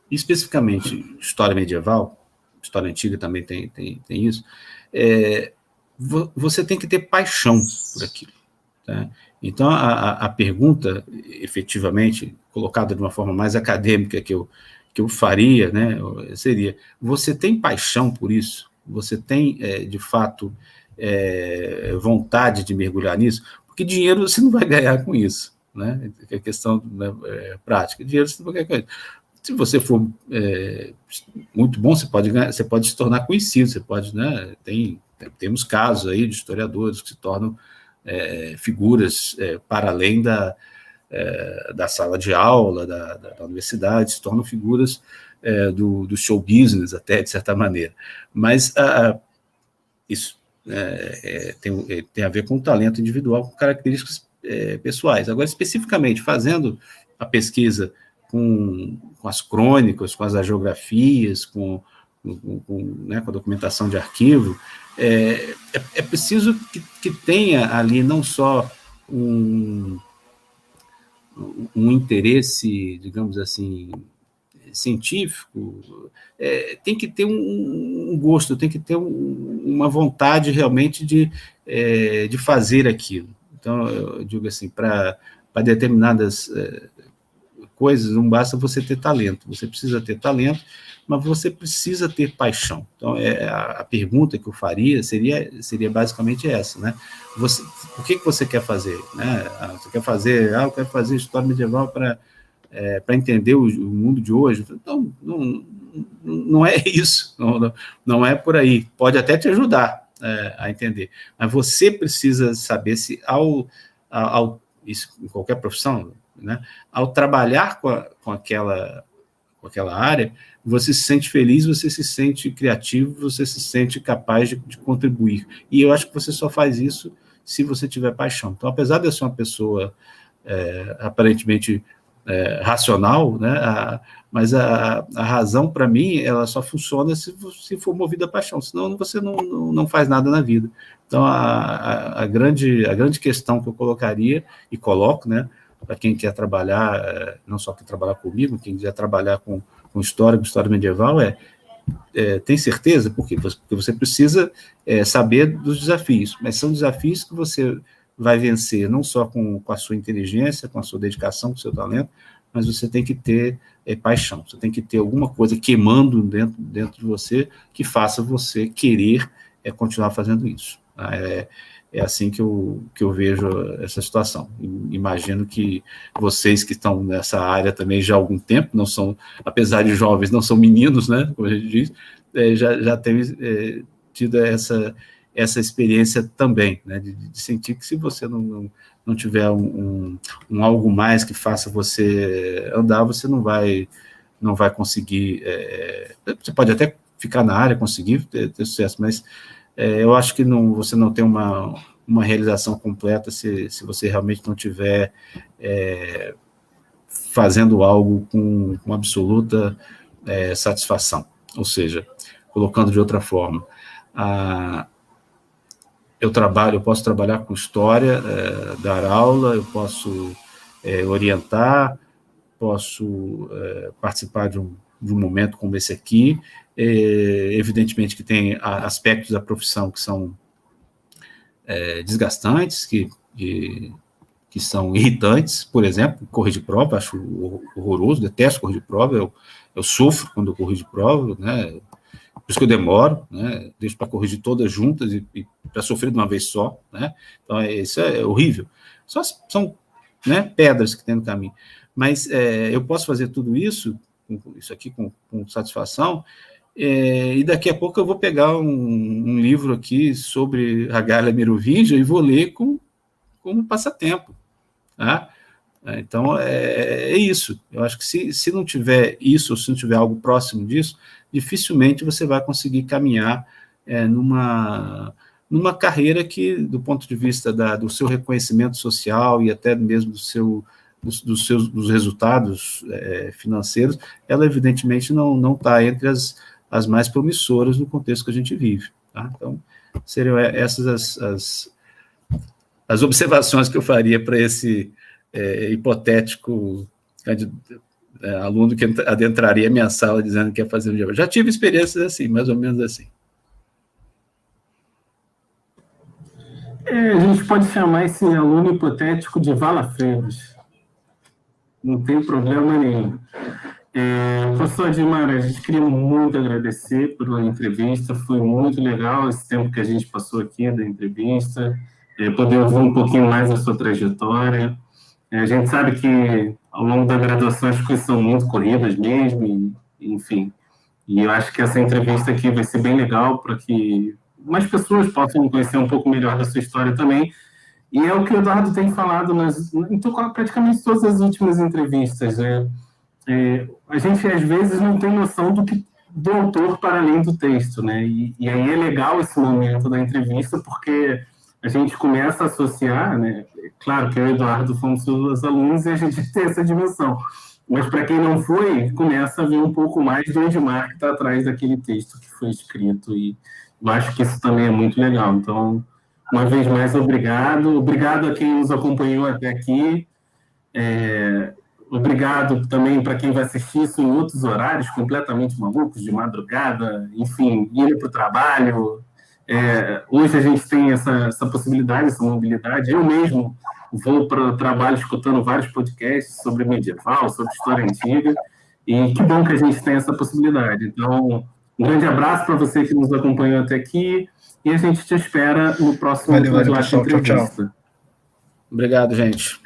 S3: especificamente história medieval, história antiga também tem isso, você tem que ter paixão por aquilo. Tá? Então, a pergunta, efetivamente, colocada de uma forma mais acadêmica que eu faria, né, seria, você tem paixão por isso? Você tem, de fato, vontade de mergulhar nisso? Porque dinheiro você não vai ganhar com isso. Né? É questão, né, prática. Dinheiro você não vai ganhar com isso. Se você for muito bom, você pode se tornar conhecido, você pode, né, temos casos aí de historiadores que se tornam figuras para além da sala de aula, da universidade, se tornam figuras do show business, até, de certa maneira. Mas isso tem a ver com o talento individual, com características pessoais. Agora, especificamente, fazendo a pesquisa com as crônicas, com as agiografias, com a documentação de arquivo, é preciso que tenha ali não só um interesse, digamos assim, científico, tem que ter um gosto, tem que ter uma vontade realmente de fazer aquilo. Então, eu digo assim, para determinadas coisas, não basta você ter talento, você precisa ter talento, mas você precisa ter paixão. Então, a pergunta que eu faria seria basicamente essa, né? O que você quer fazer? Né? Você quer fazer, eu quero fazer história medieval para entender o mundo de hoje? Então, não é isso, não é por aí. Pode até te ajudar a entender, mas você precisa saber se, isso em qualquer profissão, né, ao trabalhar com aquela área, você se sente feliz, você se sente criativo, você se sente capaz de contribuir. E eu acho que você só faz isso se você tiver paixão. Então, apesar de eu ser uma pessoa aparentemente racional, né, mas a razão, para mim, ela só funciona se for movida a paixão, senão você não faz nada na vida. Então, a grande questão que eu colocaria, e coloco, né, para quem quer trabalhar, não só quer trabalhar comigo, quem quer trabalhar com história medieval, tem certeza? Por quê? Porque você precisa saber dos desafios, mas são desafios que você vai vencer não só com a sua inteligência, com a sua dedicação, com o seu talento, mas você tem que ter paixão, você tem que ter alguma coisa queimando dentro de você que faça você querer continuar fazendo isso. É assim que eu vejo essa situação. Imagino que vocês que estão nessa área também já há algum tempo, não são, apesar de jovens, não são meninos, né, como a gente diz, já têm tido essa experiência também, né, de sentir que se você não tiver um algo mais que faça você andar, você não vai conseguir, você pode até ficar na área, conseguir ter sucesso, mas eu acho que você não tem uma realização completa se você realmente não estiver fazendo algo com absoluta satisfação. Ou seja, colocando de outra forma, eu posso trabalhar com história, dar aula, eu posso orientar, posso participar de um momento como esse aqui. Evidentemente que tem aspectos da profissão que são desgastantes, que são irritantes. Por exemplo, corrigir prova, acho horroroso, detesto corrigir prova, eu sofro quando eu corrijo prova, né? Por isso que eu demoro, né? Deixo para corrigir todas juntas e para sofrer de uma vez só, né? Então, isso é horrível. São né, pedras que tem no caminho. Mas eu posso fazer tudo isso aqui com satisfação, e daqui a pouco eu vou pegar um livro aqui sobre a Galia Merovingia e vou ler como passatempo. Tá? Então, é isso. Eu acho que se não tiver isso, ou se não tiver algo próximo disso, dificilmente você vai conseguir caminhar numa carreira que, do ponto de vista do seu reconhecimento social e até mesmo dos resultados financeiros, ela evidentemente não está entre as mais promissoras no contexto que a gente vive. Tá? Então, seriam essas as observações que eu faria para esse hipotético aluno que adentraria a minha sala dizendo que ia fazer um diagnóstico. Já tive experiências assim, mais ou menos assim.
S1: A gente pode chamar esse aluno hipotético de valafreiros. Não tem problema nenhum. Professor Adhemar, a gente queria muito agradecer pela entrevista, foi muito legal esse tempo que a gente passou aqui da entrevista, poder ouvir um pouquinho mais da sua trajetória. A gente sabe que ao longo da graduação as coisas são muito corridas mesmo, enfim. E eu acho que essa entrevista aqui vai ser bem legal para que mais pessoas possam conhecer um pouco melhor da sua história também. E é o que o Eduardo tem falado em praticamente todas as últimas entrevistas, né? A gente, às vezes, não tem noção do autor para além do texto, né? E aí é legal esse momento da entrevista, porque a gente começa a associar, né? Claro que eu e o Eduardo fomos seus alunos e a gente tem essa dimensão. Mas, para quem não foi, começa a ver um pouco mais de onde Edmar está atrás daquele texto que foi escrito. E eu acho que isso também é muito legal. Então, uma vez mais, obrigado. Obrigado a quem nos acompanhou até aqui. Obrigado também para quem vai assistir isso em outros horários completamente malucos, de madrugada, enfim, indo para o trabalho. Hoje a gente tem essa possibilidade, essa mobilidade. Eu mesmo vou para o trabalho escutando vários podcasts sobre medieval, sobre história antiga, e que bom que a gente tem essa possibilidade. Então, um grande abraço para você que nos acompanhou até aqui, e a gente te espera no próximo
S2: Valeu, pessoal. Tchau, tchau.
S3: Obrigado, gente.